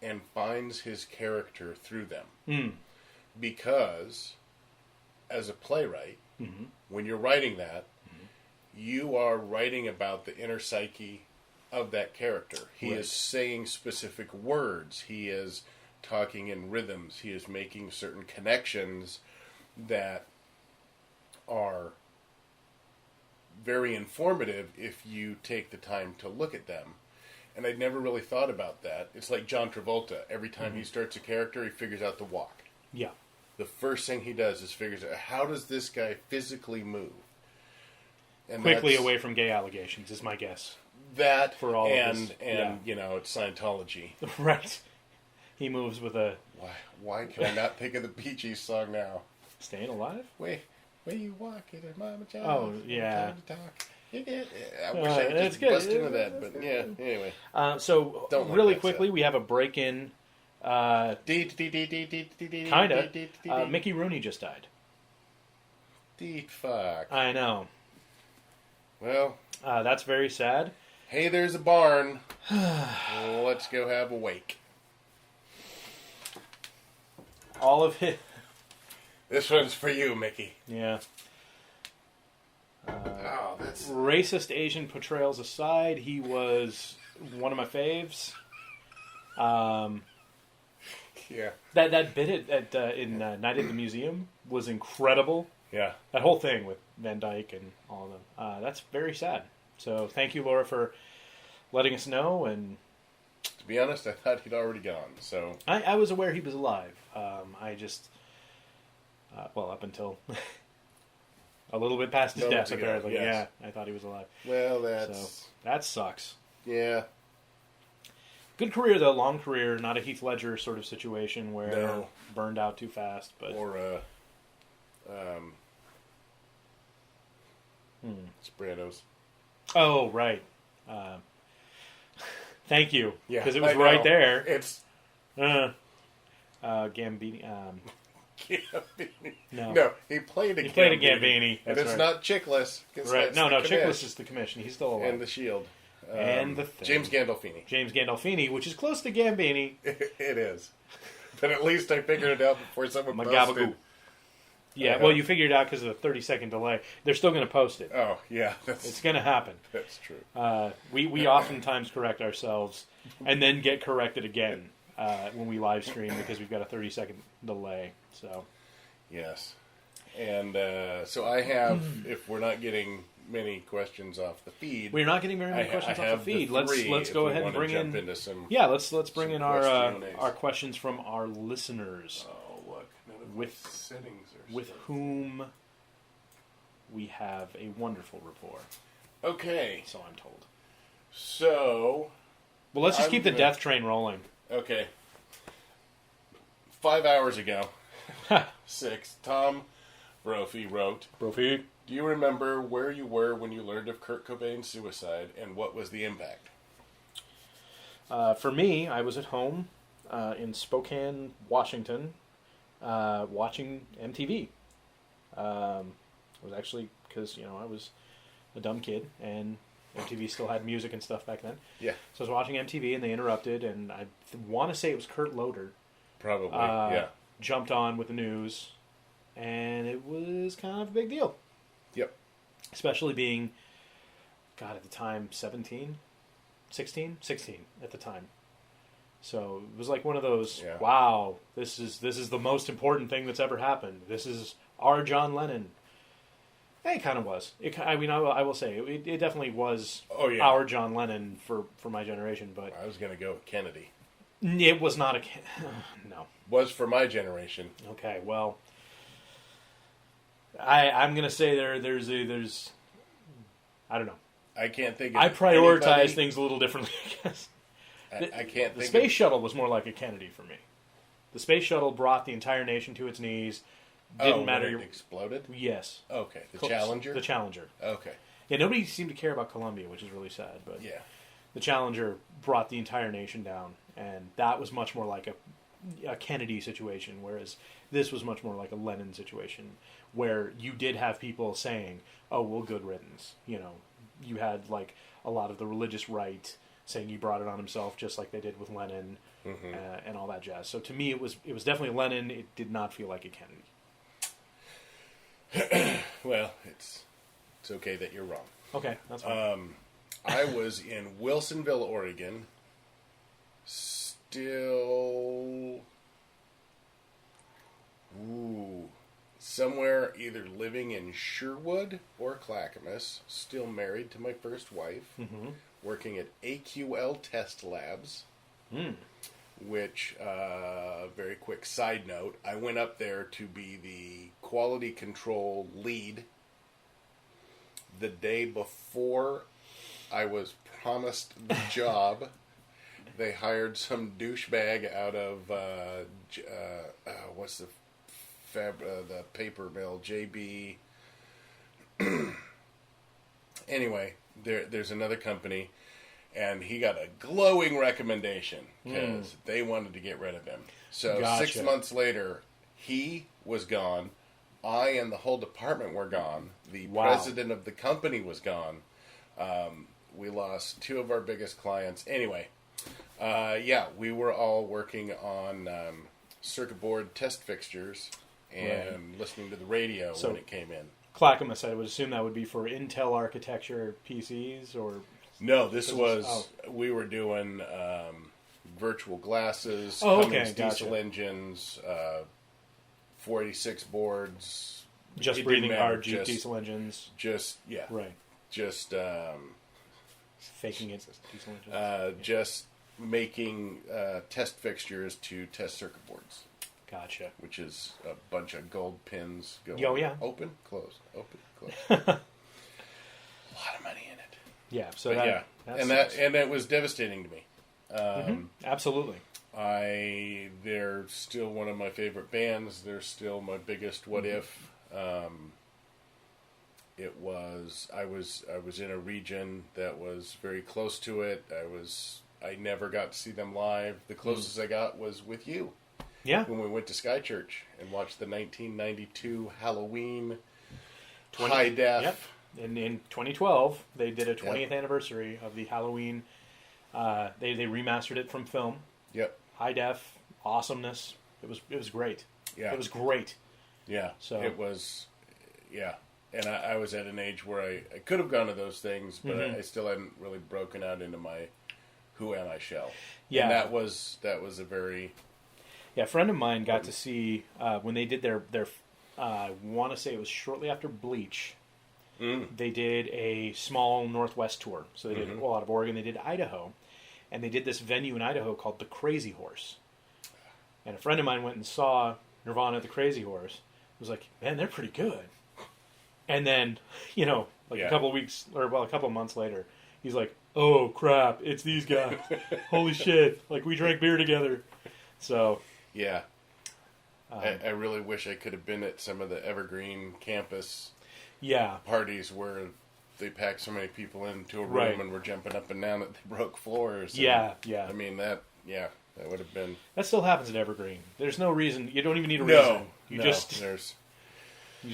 and finds his character through them.
Mm.
Because, as a playwright,
Mm-hmm.
when you're writing that, you are writing about the inner psyche of that character. He
Right.
is saying specific words. He is talking in rhythms. He is making certain connections that are very informative if you take the time to look at them. And I'd never really thought about that. It's like John Travolta. Every time he starts a character, he figures out the walk.
Yeah.
The first thing he does is figures out, how does this guy physically move? And
Quickly away from gay allegations is my guess.
that
for all of
and
us. Yeah.
you know, it's Scientology.
Right. He moves with a
Why can I not think of the Bee Gees song now?
Staying Alive?
Where you walking in Mama John?
Oh, yeah.
Time to talk. I wish I could
it's
just
good.
bust into that, but yeah. Anyway,
So
Don't like
really
that
quickly,
stuff.
we have a break in. Kinda. Mickey Rooney just died.
Fuck.
I know.
Well,
That's very sad.
hey, there's a barn. Let's go have a wake.
All of it.
This one's for you, Mickey.
Yeah.
Oh, that's
Racist Asian portrayals aside, he was one of my faves.
yeah,
That bit in Night at the Museum was incredible.
yeah.
That whole thing with Van Dyke and all of them. That's very sad. So thank you, Laura, for letting us know. And
To be honest, I thought he'd already gone. So
I was aware he was alive. I just, well, up until a little bit past his
Moments
death,
ago,
apparently.
yes.
Yeah, I thought he was alive.
well, that's
So that sucks.
yeah.
Good career, though. Long career. Not a Heath Ledger sort of situation where
No.
burned out too fast. But
Or Sopranos.
Oh, right. Thank you.
Yeah,
Because it was
I know.
right there.
It's
Gambini.
Gambini.
No.
No, he played a
He
Gambini.
played a Gambini.
And
That's
it's
right.
not Chickless. 'Cause
Right.
that's
No,
the
Chickless
commish.
is the commission. He's still alive.
And the Shield.
And the Thing.
James Gandolfini.
James Gandolfini, which is close to Gambini.
It is. But at least I figured it out before someone
Magabagoo.
posted.
Yeah, well, you figured it out because of the 30-second delay. They're still going to post it.
Oh, yeah.
It's going to happen.
That's true.
We oftentimes correct ourselves and then get corrected again when we live stream because we've got a 30-second delay. So
Yes. And so I have, if we're not getting many questions off the feed,
we're not getting very many questions off
have
the feed.
the
Let's
three
go
if we
ahead and
wanna
bring
jump
in.
into some.
Yeah, let's bring
some
in
questiones.
our questions from our listeners,
Oh, look. None of
With-
my settings are
with
set.
whom we have a wonderful rapport.
Okay.
So I'm told.
So,
Well, let's just
I'm
keep the
gonna-
death train rolling.
okay. 5 hours ago, 6, Tom Brophy wrote,
Brophy.
do you remember where you were when you learned of Kurt Cobain's suicide, and what was the impact?
For me, I was at home in Spokane, Washington, watching MTV. It was actually because I was a dumb kid, and MTV still had music and stuff back then.
Yeah,
So I was watching MTV, and they interrupted, and I want to say it was Kurt Loder
probably. Yeah.
jumped on with the news, and it was kind of a big deal.
Yep.
Especially being, God, at the time, 16 at the time. So it was like one of those,
Yeah.
wow, this is the most important thing that's ever happened. This is our John Lennon. It kind of was. I will say, it definitely was
Oh, yeah.
our John Lennon for my generation, but
I was going to go with Kennedy.
it was not no.
Was for my generation.
Okay, well, I'm gonna say there's I don't know.
I can't think of
I prioritize
anybody-
things a little differently. I guess.
I can't
The
think
space
of...
shuttle was more like a Kennedy for me. The space shuttle brought the entire nation to its knees. Didn't
when
matter.
it exploded?
Yes.
Okay. The Challenger?
The Challenger.
Okay.
Yeah, nobody seemed to care about Columbia, which is really sad. But
Yeah.
the Challenger brought the entire nation down, and that was much more like a Kennedy situation, whereas this was much more like a Lennon situation, where you did have people saying, "Oh, well, good riddance," you had like a lot of the religious right saying he brought it on himself, just like they did with Lenin and all that jazz. So to me, it was definitely Lenin. It did not feel like a Kennedy.
Well, it's okay that you're wrong.
Okay, that's fine.
I was in Wilsonville, Oregon. Still, somewhere either living in Sherwood or Clackamas. Still married to my first wife. Working at AQL Test Labs. Which, very quick side note, I went up there to be the quality control lead the day before I was promised the job. They hired some douchebag out of, what's the paper mill, JB. Anyway, there's another company. And he got a glowing recommendation because they wanted to get rid of him. So 6 months later, he was gone. I and the whole department were gone. The president of the company was gone. We lost 2 of our biggest clients. Anyway, we were all working on circuit board test fixtures and listening to the radio when it came in.
Clackamas, I would assume that would be for Intel architecture PCs or...
No, we were doing virtual glasses, Cummins diesel engines, 486 boards.
Just breathing hard diesel engines.
Right. Just...
faking it, diesel engines.
Just making test fixtures to test circuit boards.
Gotcha.
Which is a bunch of gold pins going open, close, open, close. A lot of money in it.
Yeah, so
and it was devastating to me.
Absolutely.
They're still one of my favorite bands. They're still my biggest what if. I was in a region that was very close to it. I never got to see them live. The closest I got was with you.
Yeah.
When we went to Sky Church and watched the 1992 Halloween high def.
Yep. In 2012, they did a 20th anniversary of the Halloween. They remastered it from film.
Yep.
High def, awesomeness. It was great.
Yeah.
It was great.
Yeah.
So
it was. Yeah. And I was at an age where I could have gone to those things, but I still hadn't really broken out into my who am I shell. Yeah. And that was a very.
Yeah, a friend of mine got to see when they did their I want to say it was shortly after Bleach. They did a small Northwest tour. So they did a lot of Oregon. They did Idaho. And they did this venue in Idaho called the Crazy Horse. And a friend of mine went and saw Nirvana at the Crazy Horse. Was like, man, they're pretty good. And then, a couple of weeks, or a couple of months later, he's like, oh, crap, it's these guys. Holy shit. Like, we drank beer together. So.
Yeah. I really wish I could have been at some of the Evergreen campus parties where they packed so many people into a room and were jumping up and down that they broke floors.
Yeah.
I mean, that would have been...
That still happens at Evergreen. There's no reason. You don't even need a reason. You just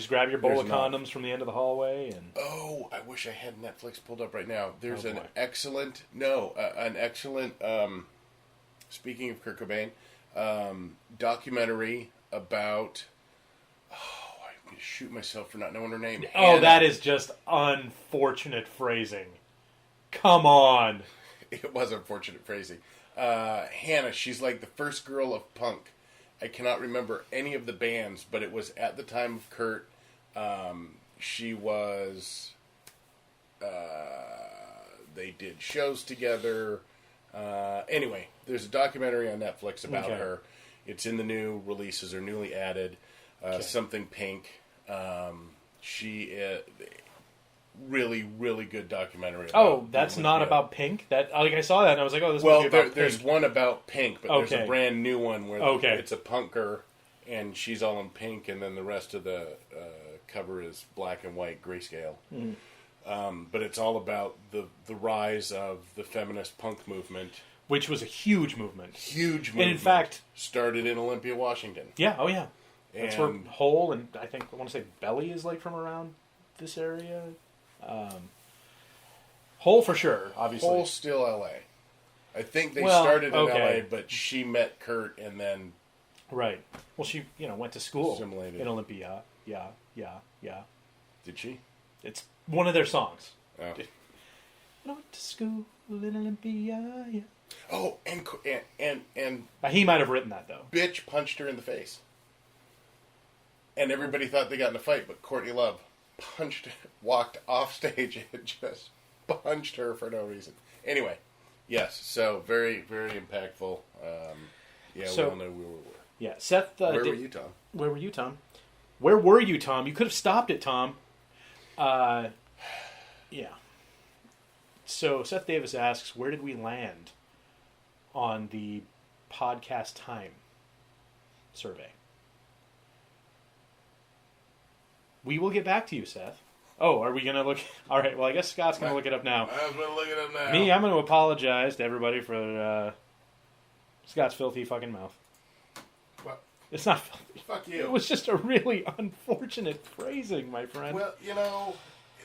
grab your bowl of condoms from the end of the hallway and...
Oh, I wish I had Netflix pulled up right now. There's an excellent... speaking of Kurt Cobain, documentary about... I'm going to shoot myself for not knowing her name.
Oh, Hannah. That is just unfortunate phrasing. Come on.
It was unfortunate phrasing. Hannah, she's like the first girl of punk. I cannot remember any of the bands, but it was at the time of Kurt. She was... they did shows together. Anyway, there's a documentary on Netflix about her. It's in the new releases or newly added. Something Pink. She really, really good documentary.
That's not about Pink. That I saw that and I was like, this must be about Pink.
There's one about Pink, but there's a brand new one where it's a punker and she's all in pink, and then the rest of the cover is black and white grayscale. But it's all about the rise of the feminist punk movement.
Which was a huge movement.
And
in fact...
started in Olympia, Washington.
Yeah, oh yeah. That's where Hole and I want to say Belly is like from around this area. Hole for sure, obviously.
Hole's still L.A. I think they
Well,
started in
okay.
L.A., but she met Kurt and then...
Right. Well, she, went to school
Assimilated.
in Olympia. Yeah.
Did she?
It's one of their songs.
Oh.
I went to school in Olympia, yeah.
Oh, and
He might have written that, though.
bitch punched her in the face. And everybody thought they got in a fight, but Courtney Love walked off stage and just punched her for no reason. Anyway, yes, so very, very impactful. We all know we were.
Yeah, Seth.
Where were you, Tom?
Where were you, Tom? Where were you, Tom? You could have stopped it, Tom. Yeah. So Seth Davis asks, where did we land on the podcast time survey? We will get back to you, Seth. Oh, are we going to look? All right, well, I guess Scott's going to look it up now.
I was going to look it up now.
Me, I'm going to apologize to everybody for Scott's filthy fucking mouth.
What?
It's not filthy.
Fuck you.
It was just a really unfortunate phrasing, my friend.
Well,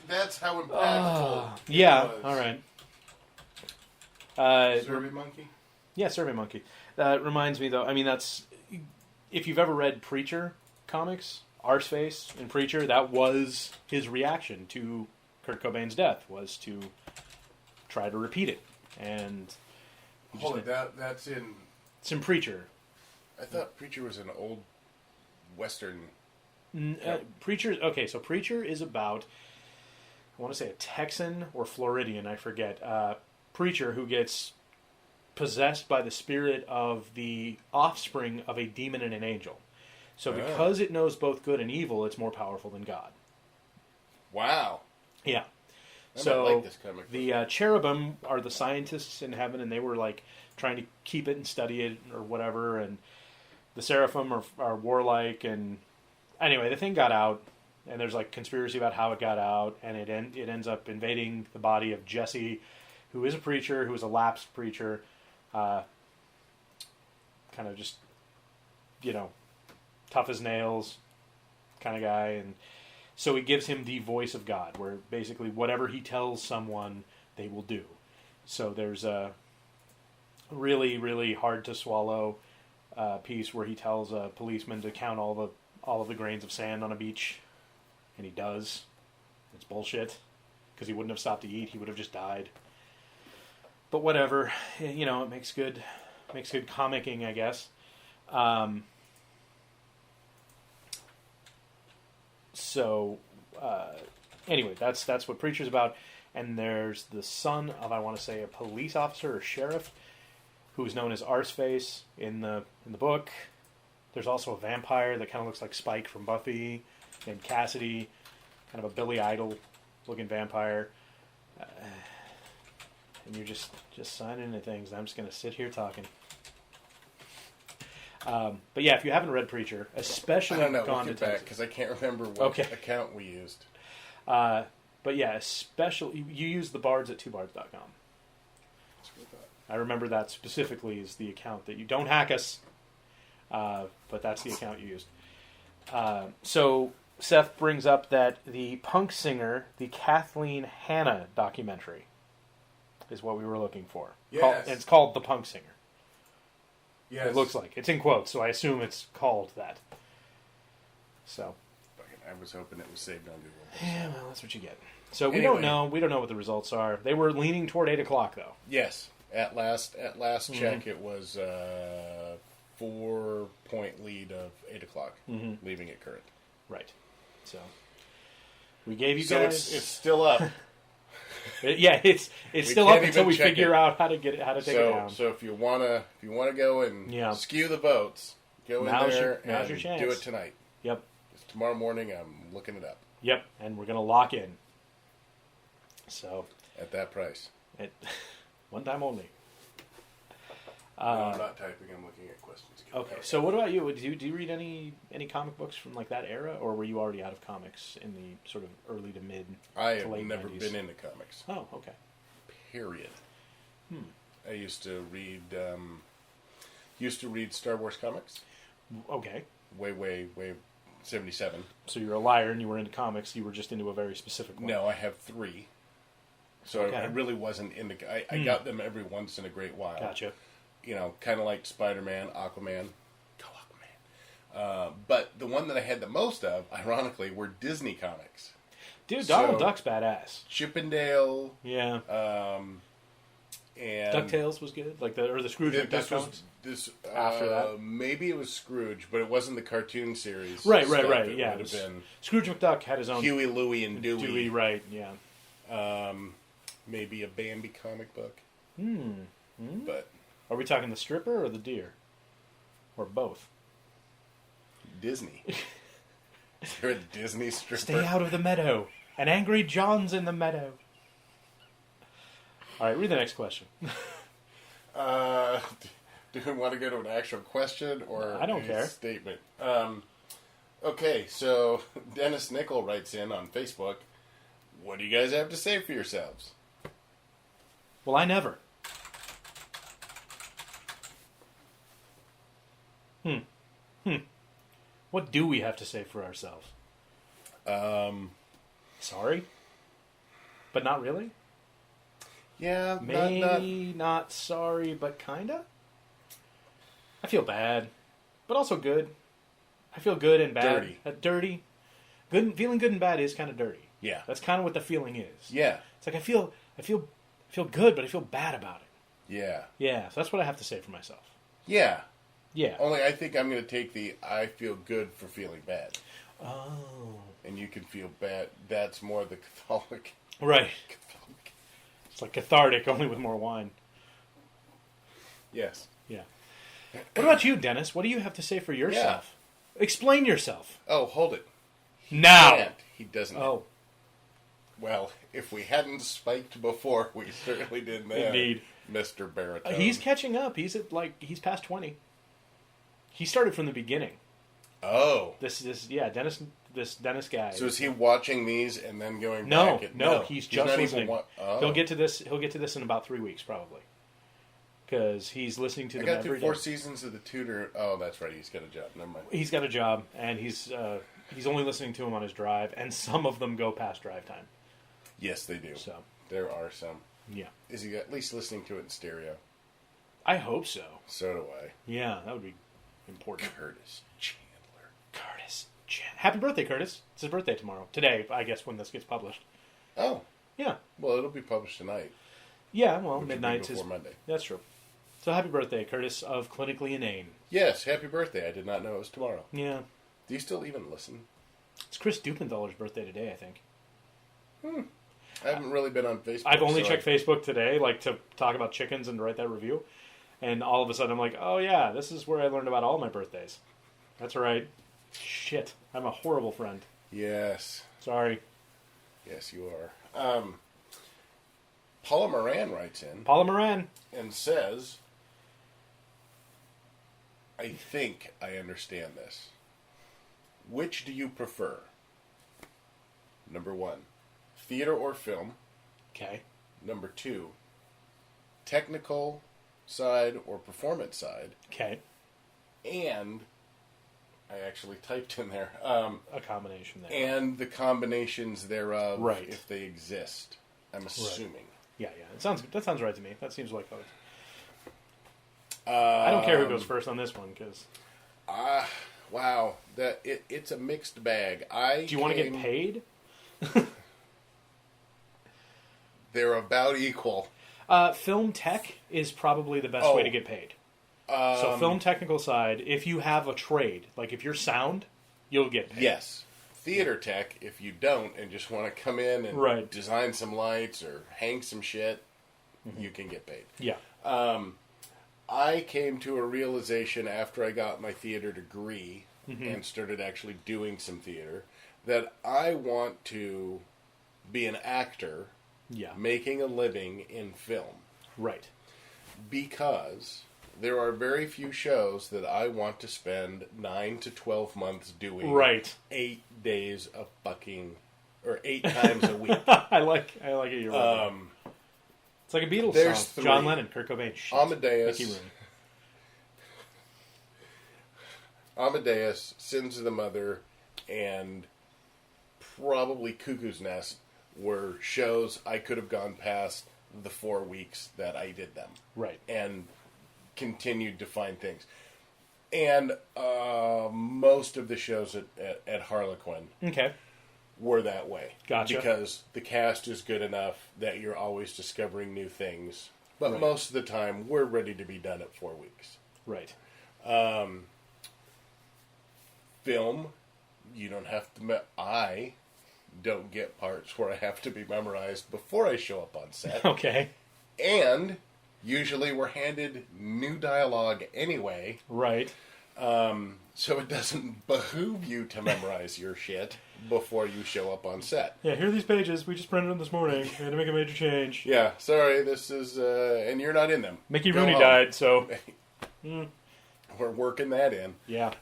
that's how impactful
yeah,
it was.
all right.
Survey Monkey?
Yeah, Survey Monkey. That reminds me, though, that's... If you've ever read Preacher comics, Arseface in Preacher, that was his reaction to Kurt Cobain's death, was to try to repeat it. And...
Hold it, that's in...
It's in Preacher.
I thought Preacher was an old Western...
Preacher... Okay, so Preacher is about... I want to say a Texan or Floridian, I forget. Preacher who gets possessed by the spirit of the offspring of a demon and an angel. So because it knows both good and evil, it's more powerful than God.
Wow.
Yeah.
I like this comic.
The cherubim are the scientists in heaven, and they were like trying to keep it and study it or whatever. And the seraphim are warlike. And anyway, the thing got out, and there's like conspiracy about how it got out, and it ends up invading the body of Jesse, who is a preacher, who is a lapsed preacher, kind of just, tough as nails kind of guy. And so he gives him the voice of God, where basically whatever he tells someone, they will do. So there's a really, really hard to swallow piece where he tells a policeman to count all of the grains of sand on a beach, and he does. It's bullshit, because he wouldn't have stopped to eat. He would have just died. But whatever, it makes good comicking, I guess. Anyway, that's what Preacher's about. And there's the son of, I want to say, a police officer or sheriff, who's known as Arseface in the book. There's also a vampire that kind of looks like Spike from Buffy, named Cassidy, kind of a Billy Idol looking vampire. And you're just signing into things, and I'm just going to sit here talking. But yeah, if you haven't read Preacher, especially
I don't know,
gone
look
to
it back,
Texas,
because I can't remember what account we used.
but yeah, especially you use the Bards at 2bards.com. I remember that specifically is the account that you don't hack us, but that's the account you used. So Seth brings up that the punk singer, the Kathleen Hanna documentary, is what we were looking for.
Yes.
And it's called The Punk Singer.
Yes.
It looks like. It's in quotes, so I assume it's called that. So.
I was hoping it was saved on Google.
Yeah, well, that's what you get. So we don't know. We don't know what the results are. They were leaning toward 8 o'clock, though.
Yes. At last check, it was a 4-point lead of 8 o'clock, leaving it current.
Right. So we gave you
guys.
So
it's still up.
It's still up until we figure out how to take it down.
So if you wanna go and skew the votes, go in there and do it tonight.
Yep.
Tomorrow morning, I'm looking it up.
Yep, and we're gonna lock in. So
at that price.
One time only.
No, I'm not typing. I'm looking at questions.
Okay, so what about you? Do you read any comic books from like that era, or were you already out of comics in the sort of early to mid?
I have never been into comics.
Oh, okay.
Period. I used to read Star Wars comics.
Okay.
Way 77.
So you're a liar, and you were into comics. You were just into a very specific one.
No, I have 3. So
Okay.
I really wasn't into. I got them every once in a great while.
Gotcha.
You know, kind of like Spider-Man, Aquaman. Go Aquaman. But the one that I had the most of, ironically, were Disney comics.
Dude,
So-
Donald Duck's badass.
Chippendale,
Yeah.
and
DuckTales was good, like the Scrooge McDuck
this was
comics.
this
After that?
maybe it was Scrooge, but it wasn't the cartoon series.
Right.
stuff. It
Yeah,
would
it was-
have been
Scrooge McDuck had his own
Huey, Louie, and Dewey.
right? Yeah.
Maybe a Bambi comic book.
Hmm.
But
Are we talking the stripper or the deer, or both?
Disney. Is there a Disney stripper?
Stay out of the meadow. An angry John's in the meadow. All right, read the next question.
Do we want to go to an actual question or
I don't
a
care.
statement? Okay, so Dennis Nickel writes in on Facebook. What do you guys have to say for yourselves?
Well, I never. What do we have to say for ourselves? Sorry? But not really?
Yeah,
Maybe not sorry, but kinda? I feel bad, but also good. I feel good and bad.
Dirty.
Dirty. Good, feeling good and bad is kind of dirty.
Yeah.
That's kind of what the feeling is.
Yeah.
It's like I feel good, but I feel bad about it.
Yeah.
Yeah, so that's what I have to say for myself.
Yeah.
Yeah.
Only I think I'm going to take the I feel good for feeling bad.
Oh.
And you can feel bad. That's more the Catholic.
Right. It's like cathartic, only with more wine.
Yes.
Yeah. What about you, Dennis? What do you have to say for yourself? Explain yourself.
Oh, hold it.
Now.
Can't. He doesn't.
Oh,
Well, if we hadn't spiked before, we certainly did now.
Indeed.
Mr. Baritone.
he's catching up. He's past 20. He started from the beginning.
Oh.
This Dennis guy.
So is he watching these and then going
No,
back?
no, he's just
not
listening.
even oh.
He'll get to this in about 3 weeks probably. Because he's listening to
I
them
got
every
through
day.
4 seasons of The Tutor. Oh, that's right. He's got a job. Never mind.
He's got a job, and he's only listening to him on his drive, and some of them go past drive time.
Yes, they do.
So,
There are some.
yeah.
Is he at least listening to it in stereo?
I hope so.
So do I.
Yeah, that would be important.
Curtis Chandler.
Curtis. Happy birthday, Curtis. It's his birthday tomorrow. Today, I guess, when this gets published.
Oh.
Yeah.
Well, it'll be published tonight.
Yeah, well,
Which would be
midnight's
before
his...
Monday.
That's true. So happy birthday, Curtis of Clinically Inane.
Yes, happy birthday. I did not know it was tomorrow.
Yeah.
Do you still even listen?
It's Chris Dupenthaler's birthday today, I think.
I haven't really been on Facebook.
I've only
so
checked Facebook today, like, to talk about chickens and to write that review. And all of a sudden I'm like, oh yeah, this is where I learned about all my birthdays. That's right. Shit. I'm a horrible friend.
Yes.
Sorry.
Yes, you are. Paula Moran writes in
Paula Moran.
and says, I think I understand this. Which do you prefer? Number 1, theater or film.
Okay.
Number 2, technical side or performance side.
Okay.
And I actually typed in there.
A combination there.
And the combinations thereof,
Right.
if they exist. I'm assuming.
Yeah. That sounds right to me. That seems like how I don't care who goes first on this one, because...
Wow. It's a mixed bag.
Do you want to get paid?
They're about equal.
Film tech is probably the best way to get paid. So film technical side, if you have a trade, like if you're sound, you'll get paid.
Yes. Theater tech, if you don't and just want to come in and
Right.
design some lights or hang some shit, you can get paid.
Yeah.
I came to a realization after I got my theater degree and started actually doing some theater that I want to be an actor
Yeah.
making a living in film.
Right.
Because there are very few shows that I want to spend 9 to 12 months doing.
Right.
8 days of fucking, or 8 times a week.
I like it. You're right. It's like a Beatles
there's
song.
3.
John Lennon, Kurt Cobain. Shit.
Amadeus.
Mickey Rooney.
Amadeus, Sins of the Mother, and probably Cuckoo's Nest were shows I could have gone past the 4 weeks that I did them.
Right.
And continued to find things. And most of the shows at Harlequin were that way.
Gotcha.
Because the cast is good enough that you're always discovering new things. But most of the time, we're ready to be done at 4 weeks.
Right.
Film, you don't have to... I don't get parts where I have to be memorized before I show up on set.
Okay.
And usually we're handed new dialogue anyway.
Right.
So it doesn't behoove you to memorize your shit before you show up on set.
Yeah, here are these pages. We just printed them this morning. We had to make a major change.
Yeah, sorry, this is... and you're not in them.
Mickey Rooney died, so...
We're working that in.
Yeah.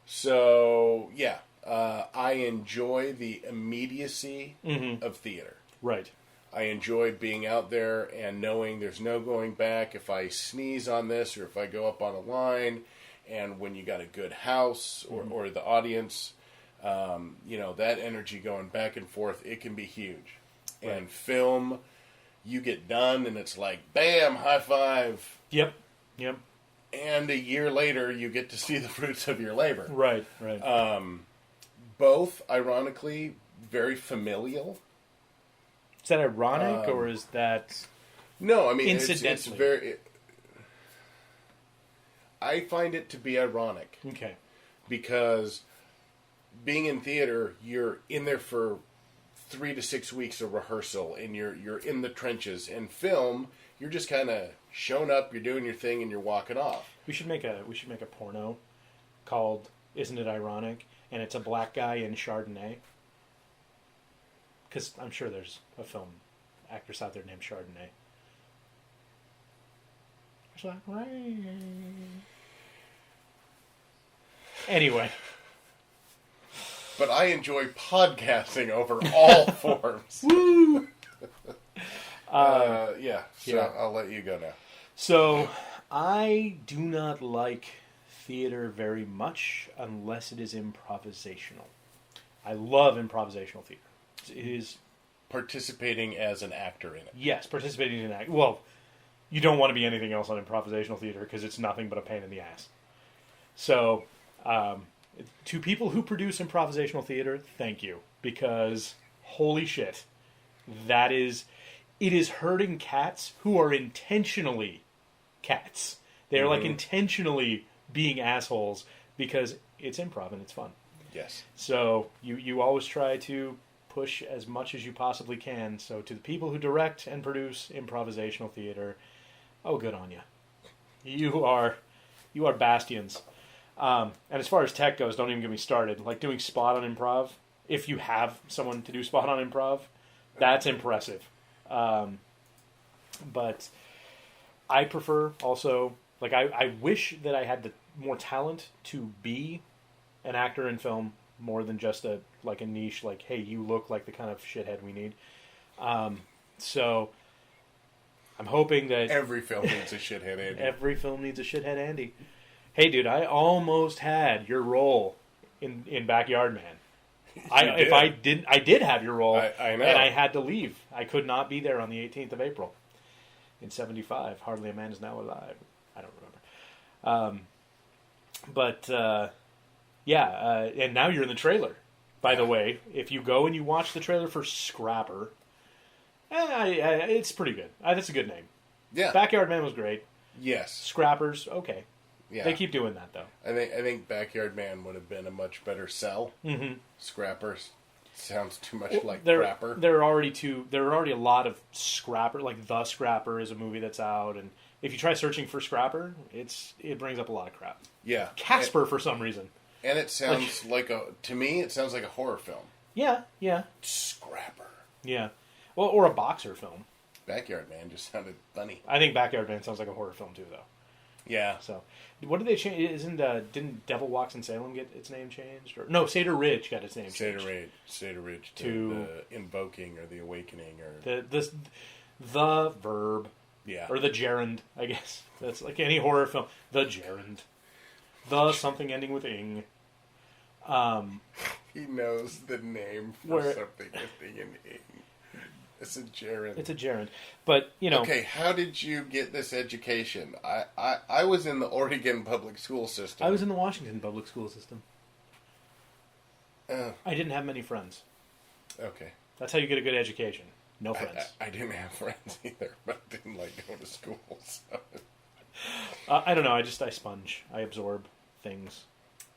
So, yeah. I enjoy the immediacy of theater.
Right.
I enjoy being out there and knowing there's no going back if I sneeze on this or if I go up on a line. And when you got a good house or the audience, that energy going back and forth, it can be huge. Right. And film, you get done and it's like, bam, high five.
Yep.
And a year later, you get to see the fruits of your labor.
Right.
Both, ironically, very familial.
Is that ironic, or is that...
No, I mean,
incidentally?
It's very... I find it to be ironic.
Okay.
Because being in theater, you're in there for 3 to 6 weeks of rehearsal, and you're in the trenches. In film, you're just kind of showing up, you're doing your thing, and you're walking off.
We should make a porno called Isn't It Ironic? And it's a black guy in Chardonnay. Because I'm sure there's a film actress out there named Chardonnay. It's like rain. Anyway.
But I enjoy podcasting over all forms.
Woo!
So I'll let you go now.
So, I do not like theater very much unless it is improvisational. I love improvisational theater. It is...
Participating as an actor in it.
Yes, participating in act. Well, you don't want to be anything else on improvisational theater because it's nothing but a pain in the ass. So, to people who produce improvisational theater, thank you. Because, holy shit, it is hurting cats who are intentionally cats. They're like intentionally being assholes because it's improv and it's fun.
Yes.
So you always try to push as much as you possibly can. So to the people who direct and produce improvisational theater, oh, good on you. You are bastions. And as far as tech goes, don't even get me started. Like doing spot on improv, if you have someone to do spot on improv, that's impressive. But I prefer also, like I wish that I had more talent to be an actor in film more than just a niche, like, hey, you look like the kind of shithead we need. So I'm hoping that...
Every film needs a shithead Andy.
Every film needs a shithead Andy. Hey, dude, I almost had your role in Backyard Man. I did have your role,
I know.
And I had to leave. I could not be there on the 18th of April in 1975. Hardly a Man Is Now Alive. I don't remember. And now you're in the trailer. By the way, if you go and you watch the trailer for Scrapper, it's pretty good. That's a good name.
Yeah.
Backyard Man was great.
Yes.
Scrappers, okay.
Yeah.
They keep doing that, though.
I think Backyard Man would have been a much better sell. Mm-hmm. Scrappers sounds too much like Crapper.
There are already a lot of Scrapper, like The Scrapper is a movie that's out, and if you try searching for Scrapper, it brings up a lot of crap.
Yeah.
Casper, for some reason.
And it sounds to me, it sounds like a horror film.
Yeah.
Scrapper.
Yeah. Well, or a boxer film.
Backyard Man just sounded funny.
I think Backyard Man sounds like a horror film, too, though.
Yeah.
So, what did they change? Didn't Devil Walks in Salem get its name changed? Or no, Cedar Ridge got its name changed.
Cedar Ridge to the Invoking or the Awakening or
the verb.
Yeah.
Or the gerund, I guess. That's like any horror film. The gerund. The something ending with ing.
He knows the name for
Where-
something with the name. It's a gerund.
It's a gerund. But,
Okay, how did you get this education? I was in the Oregon public school system.
I was in the Washington public school system.
Oh,
I didn't have many friends.
okay.
That's how you get a good education. No friends.
I didn't have friends either, but I didn't like going to school. So.
I don't know. I sponge. I absorb things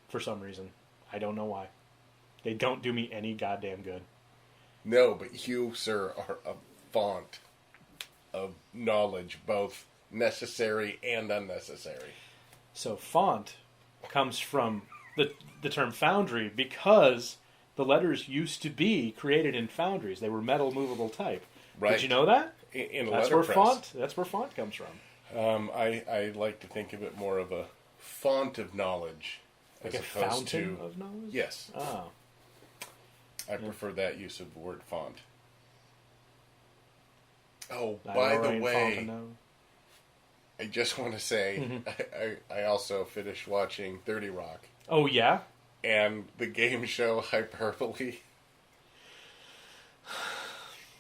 for some reason. I don't know why. They don't do me any goddamn good.
No, but you, sir, are a font of knowledge, both necessary and unnecessary.
So font comes from the term foundry because the letters used to be created in foundries. They were metal movable type.
Right.
Did you know that?
In
That's where font comes from.
I like to think of it more of a font of knowledge.
Like
as
a
opposed
fountain
to,
of knowledge?
Yes.
Oh.
I prefer that use of the word font. Oh,
La
by the
Lorraine
way,
Fontenot.
I just want to say I also finished watching 30 Rock
Oh, yeah?
and the game show Hyperbole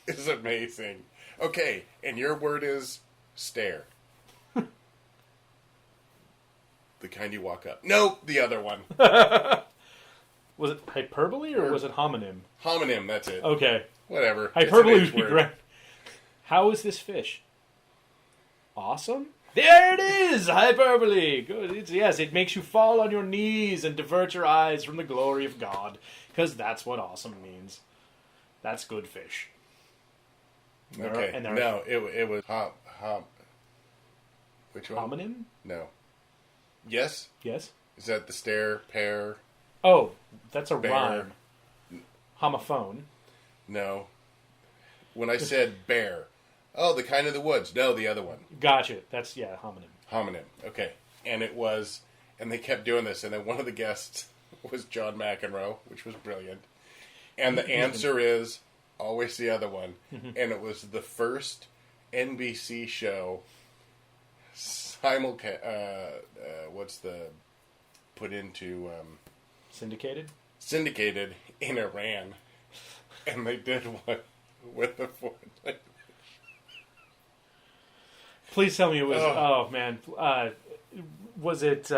is amazing. Okay, and your word is stare. The kind you walk up. No, the other one.
Was it hyperbole or was it homonym?
Homonym, that's it.
Okay.
Whatever.
Hyperbole
It's
would
an
be
H word.
great. How is this fish? Awesome? There it is! Hyperbole! Good. Yes, it makes you fall on your knees and divert your eyes from the glory of God. Because that's what awesome means. That's good fish.
Okay. No, it was which one?
Homonym?
No. Yes?
Yes?
Is that the stare, pair?
Oh, that's a
Bear.
rhyme. Homophone.
No. When I said bear. Oh, the kind of the woods. No, the other one.
Gotcha. That's, yeah, homonym.
Homonym. Okay. And it was, and they kept doing this, and then one of the guests was John McEnroe, which was brilliant. And the answer is always the other one. And it was the first NBC show what's the put into syndicated in Iran, and they did one with the foreign language.
Please tell me it was. Oh, man, was it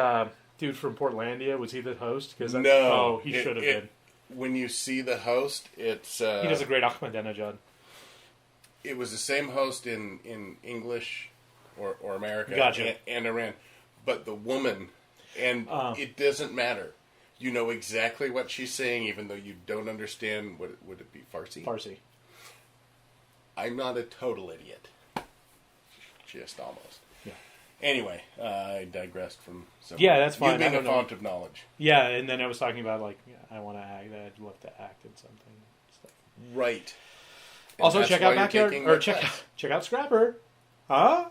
dude from Portlandia? Was he the host? Because
No.
Oh, he should have been.
When you see the host, it's
He does a great Ahmadinejad.
it was the same host in English or America
Gotcha.
and Iran, but the woman, and it doesn't matter. You know exactly what she's saying, even though you don't understand. What would it be? Farsi.
Farsi.
I'm not a total idiot. Just almost.
Yeah.
Anyway, I digressed from.
Yeah, that's fine.
You being
I
a
don't know.
font of knowledge.
Yeah, and then I was talking about like I want to act. I'd love to act in something. Stuff.
Right. And
Also,
that's
check
why
out
you're
Backyard
taking
or
the
check
class.
out Scrapper, huh?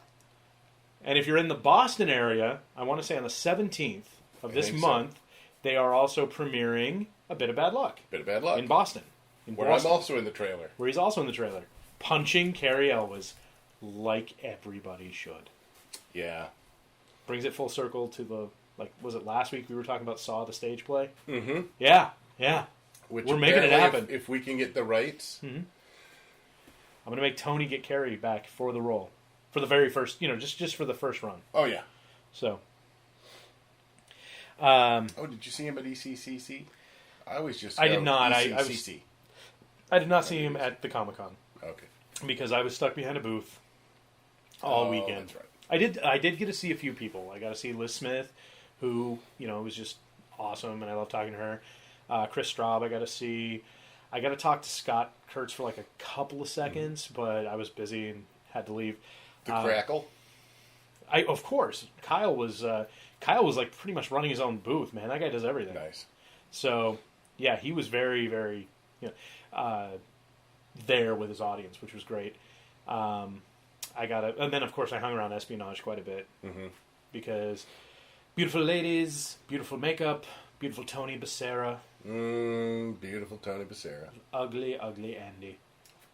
And if you're in the Boston area, I want to say on the 17th of this
think so.
month, they are also premiering A Bit of Bad Luck
Bit of bad luck.
in Boston.
Where I'm also in the trailer.
Where he's also in the trailer, punching Carrie Elwes like everybody should.
Yeah.
Brings it full circle to the was it last week we were talking about Saw the stage play?
Mm-hmm.
Yeah.
Which
We're making it
apparently
happen.
if we can get the rights.
I'm going to make Tony get Carrie back for the role. For the very first, just for the first run.
Oh yeah.
So.
Oh, did you see him at ECCC? I was just.
I did not.
ECCC.
I did not see him at the Comic-Con.
Okay.
Because I was stuck behind a booth all weekend.
That's right.
I did get to see a few people. I got to see Liz Smith, who, was just awesome, and I love talking to her. Chris Straub I got to see. I got to talk to Scott Kurtz for like a couple of seconds, but I was busy and had to leave.
The Crackle.
Of course, Kyle was like pretty much running his own booth. Man, that guy does everything.
Nice.
So yeah, he was very, very there with his audience, which was great. And then of course I hung around Espionage quite a bit because beautiful ladies, beautiful makeup, beautiful Tony Becerra.
Beautiful Tony Becerra.
Ugly, ugly Andy.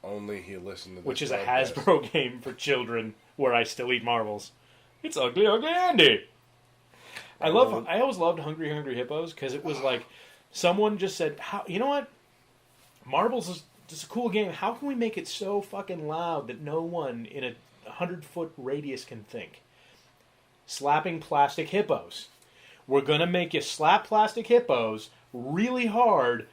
Only he listened to this.
Which is a
podcast.
Hasbro game for children where I still eat marbles. It's Ugly, Ugly Andy. I always loved Hungry Hungry Hippos because it was like Someone just said, "How? You know what? Marbles is just a cool game. How can we make it so fucking loud that no one in a 100-foot radius can think?" Slapping plastic hippos. We're gonna make you slap plastic hippos really hard,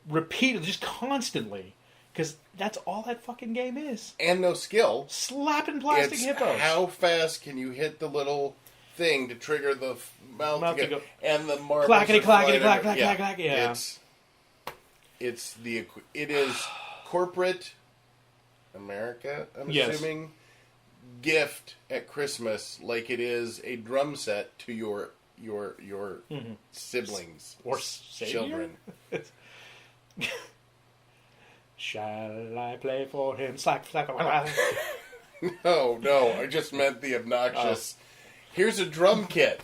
repeatedly, just constantly, because that's all that fucking game is.
And no skill.
Slapping plastic hippos.
How fast can you hit the little thing to trigger the mouth to go, and the marbles
clackety clackety clack
clack.
clack clack. Yeah.
It is corporate America, I'm assuming, gift at Christmas, like it is a drum set to your siblings
or
children.
Shall I play for him? Slack, slack.
No, I just meant the obnoxious. Here's a drum kit.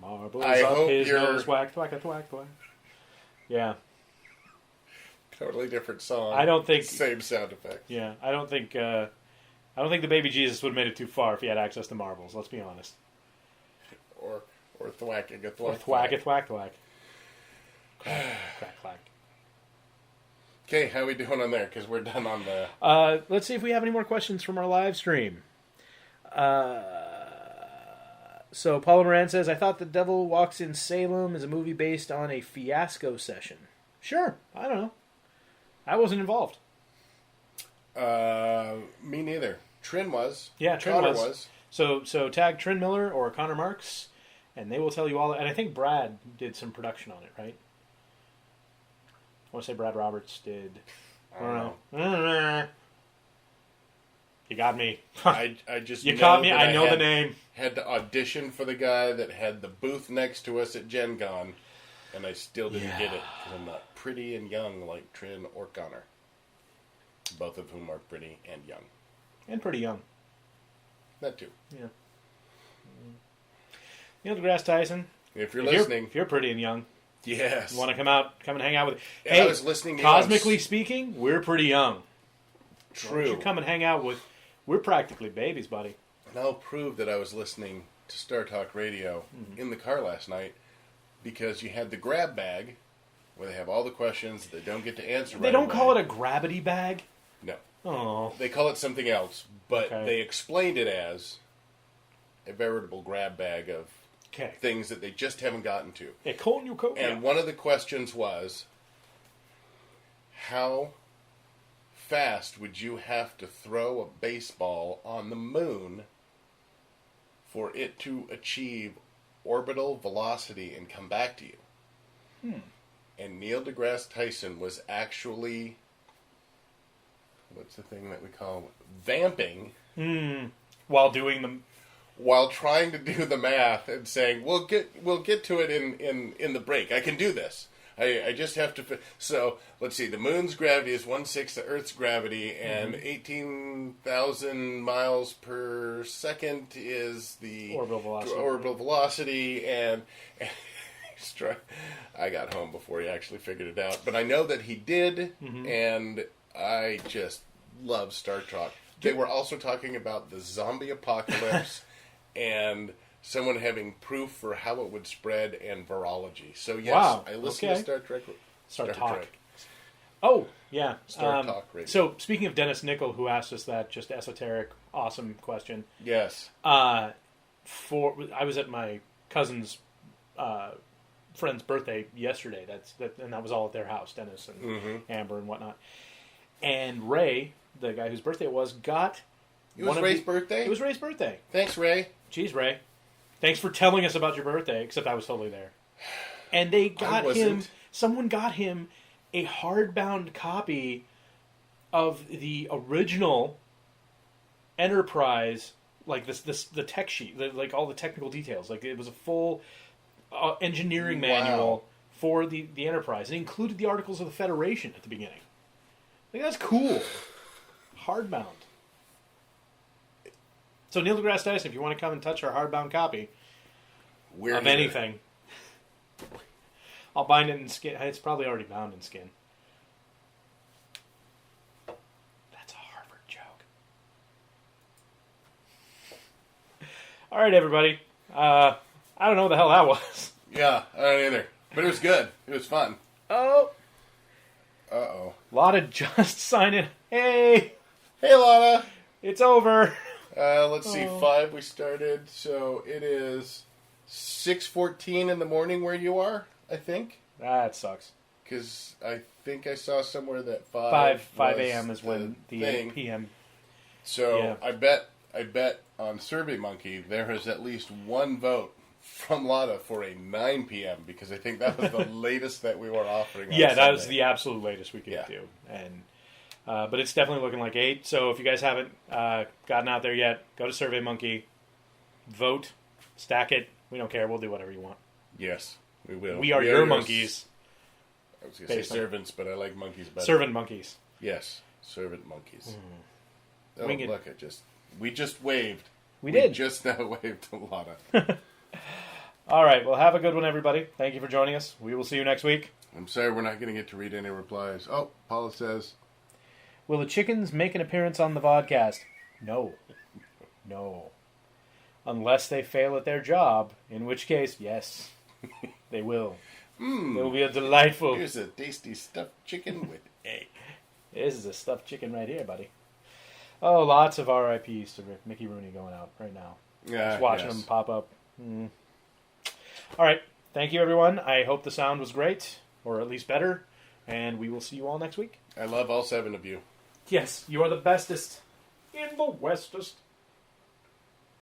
Marbles up his nose, whack, thwack, thwack, thwack. Yeah.
Totally different song.
I don't think
same sound effect.
Yeah, I don't think the baby Jesus would have made it too far if he had access to marbles. Let's be honest.
Or thwacking a thwack.
Or thwack a thwack thwack. Crack, crack, clack.
Okay, how are we doing on there? Because we're done on the...
let's see if we have any more questions from our live stream. So Paula Moran says, I thought The Devil Walks in Salem is a movie based on a fiasco session. Sure, I don't know. I wasn't involved.
Me neither. Trin was.
Yeah, Trin
Connor
was. So tag Trin Miller or Connor Marks, and they will tell you all. And I think Brad did some production on it, right? I want to say Brad Roberts did. I don't know. You got me.
I just
you caught me. I know the name.
Had to audition for the guy that had the booth next to us at Gen Con, and I still didn't get it because I'm not pretty and young like Trin or Connor. Both of whom are pretty and young.
And pretty young.
That too.
Yeah. Neil deGrasse Tyson.
If you're listening.
If you're pretty and young.
Yes.
You want to come and hang out with...
Hey, I was listening to
cosmically speaking, we're pretty young.
True.
Why don't you come and hang out with... We're practically babies, buddy.
And I'll prove that I was listening to Star Talk Radio in the car last night because you had the grab bag where they have all the questions that they don't get to answer
They don't call it a gravity bag?
No.
Oh.
They call it something else, but they explained it as a veritable grab bag of things that they just haven't gotten to. And one of the questions was, how fast would you have to throw a baseball on the moon for it to achieve orbital velocity and come back to you? And Neil deGrasse Tyson was actually... what's the thing that we call vamping
while doing them,
while trying to do the math and saying we'll get to it in the break. I can do this. I just have to. So let's see. The moon's gravity is 1/6 of Earth's gravity, and 18,000 miles per second is the orbital velocity. And I got home before he actually figured it out, but I know that he did, and I just love Star Trek. They were also talking about the zombie apocalypse and someone having proof for how it would spread and virology. So yes, I listen to Star Trek.
Star Talk. Oh, yeah.
Star Talk Radio.
So speaking of Dennis Nickel, who asked us that just esoteric, awesome question.
Yes.
I was at my cousin's friend's birthday yesterday. And that was all at their house, Dennis and Amber and whatnot. And Ray, the guy whose birthday it was, got...
It was Ray's birthday?
It was Ray's birthday.
Thanks, Ray.
Jeez, Ray. Thanks for telling us about your birthday, except I was totally there. And they got him... Someone got him a hardbound copy of the original Enterprise, like the tech sheet, like all the technical details. Like it was a full engineering manual for the Enterprise. It included the Articles of the Federation at the beginning. Like, that's cool. Hardbound. So Neil deGrasse Tyson, if you want to come and touch our hardbound copy of anything, I'll bind it in skin. It's probably already bound in skin. That's a Harvard joke. All right, everybody. I don't know what the hell that was.
Yeah, I don't either. But it was good. It was fun.
Oh,
Uh-oh.
Lotta just signing. Hey,
Hey, Lana.
it's over.
Let's see. 5 we started. So it is 6:14 in the morning where you are, I think.
That sucks.
Because I think I saw somewhere that
5 a.m. is when the
thing.
8 p.m.
So
Yeah.
I bet on SurveyMonkey there is at least one vote from Lana for a 9 p.m. because I think that was the latest that we were offering. On
Yeah, that was
Sunday.
the absolute latest we could do, and but it's definitely looking like 8. So if you guys haven't gotten out there yet, go to SurveyMonkey, vote, stack it. We don't care. We'll do whatever you want.
Yes, we will.
We are your monkeys.
I was going to say servants, but I like monkeys better.
Servant monkeys.
Yes, servant monkeys. Oh,
Winged.
look! We just waved.
We did.
Just now waved to Lana.
All right. Well, have a good one, everybody. Thank you for joining us. We will see you next week.
I'm sorry we're not going to get to read any replies. Oh, Paula says,
Will the chickens make an appearance on the vodcast? No. No. Unless they fail at their job, in which case, yes, they will. It will be a delightful...
here's a tasty stuffed chicken with egg.
This is a stuffed chicken right here, buddy. Oh, lots of RIPs to Mickey Rooney going out right now. Just watching them pop up. All right. Thank you, everyone. I hope the sound was great, or at least better, and we will see you all next week.
I love all 7 of you.
Yes, you are the bestest in the westest.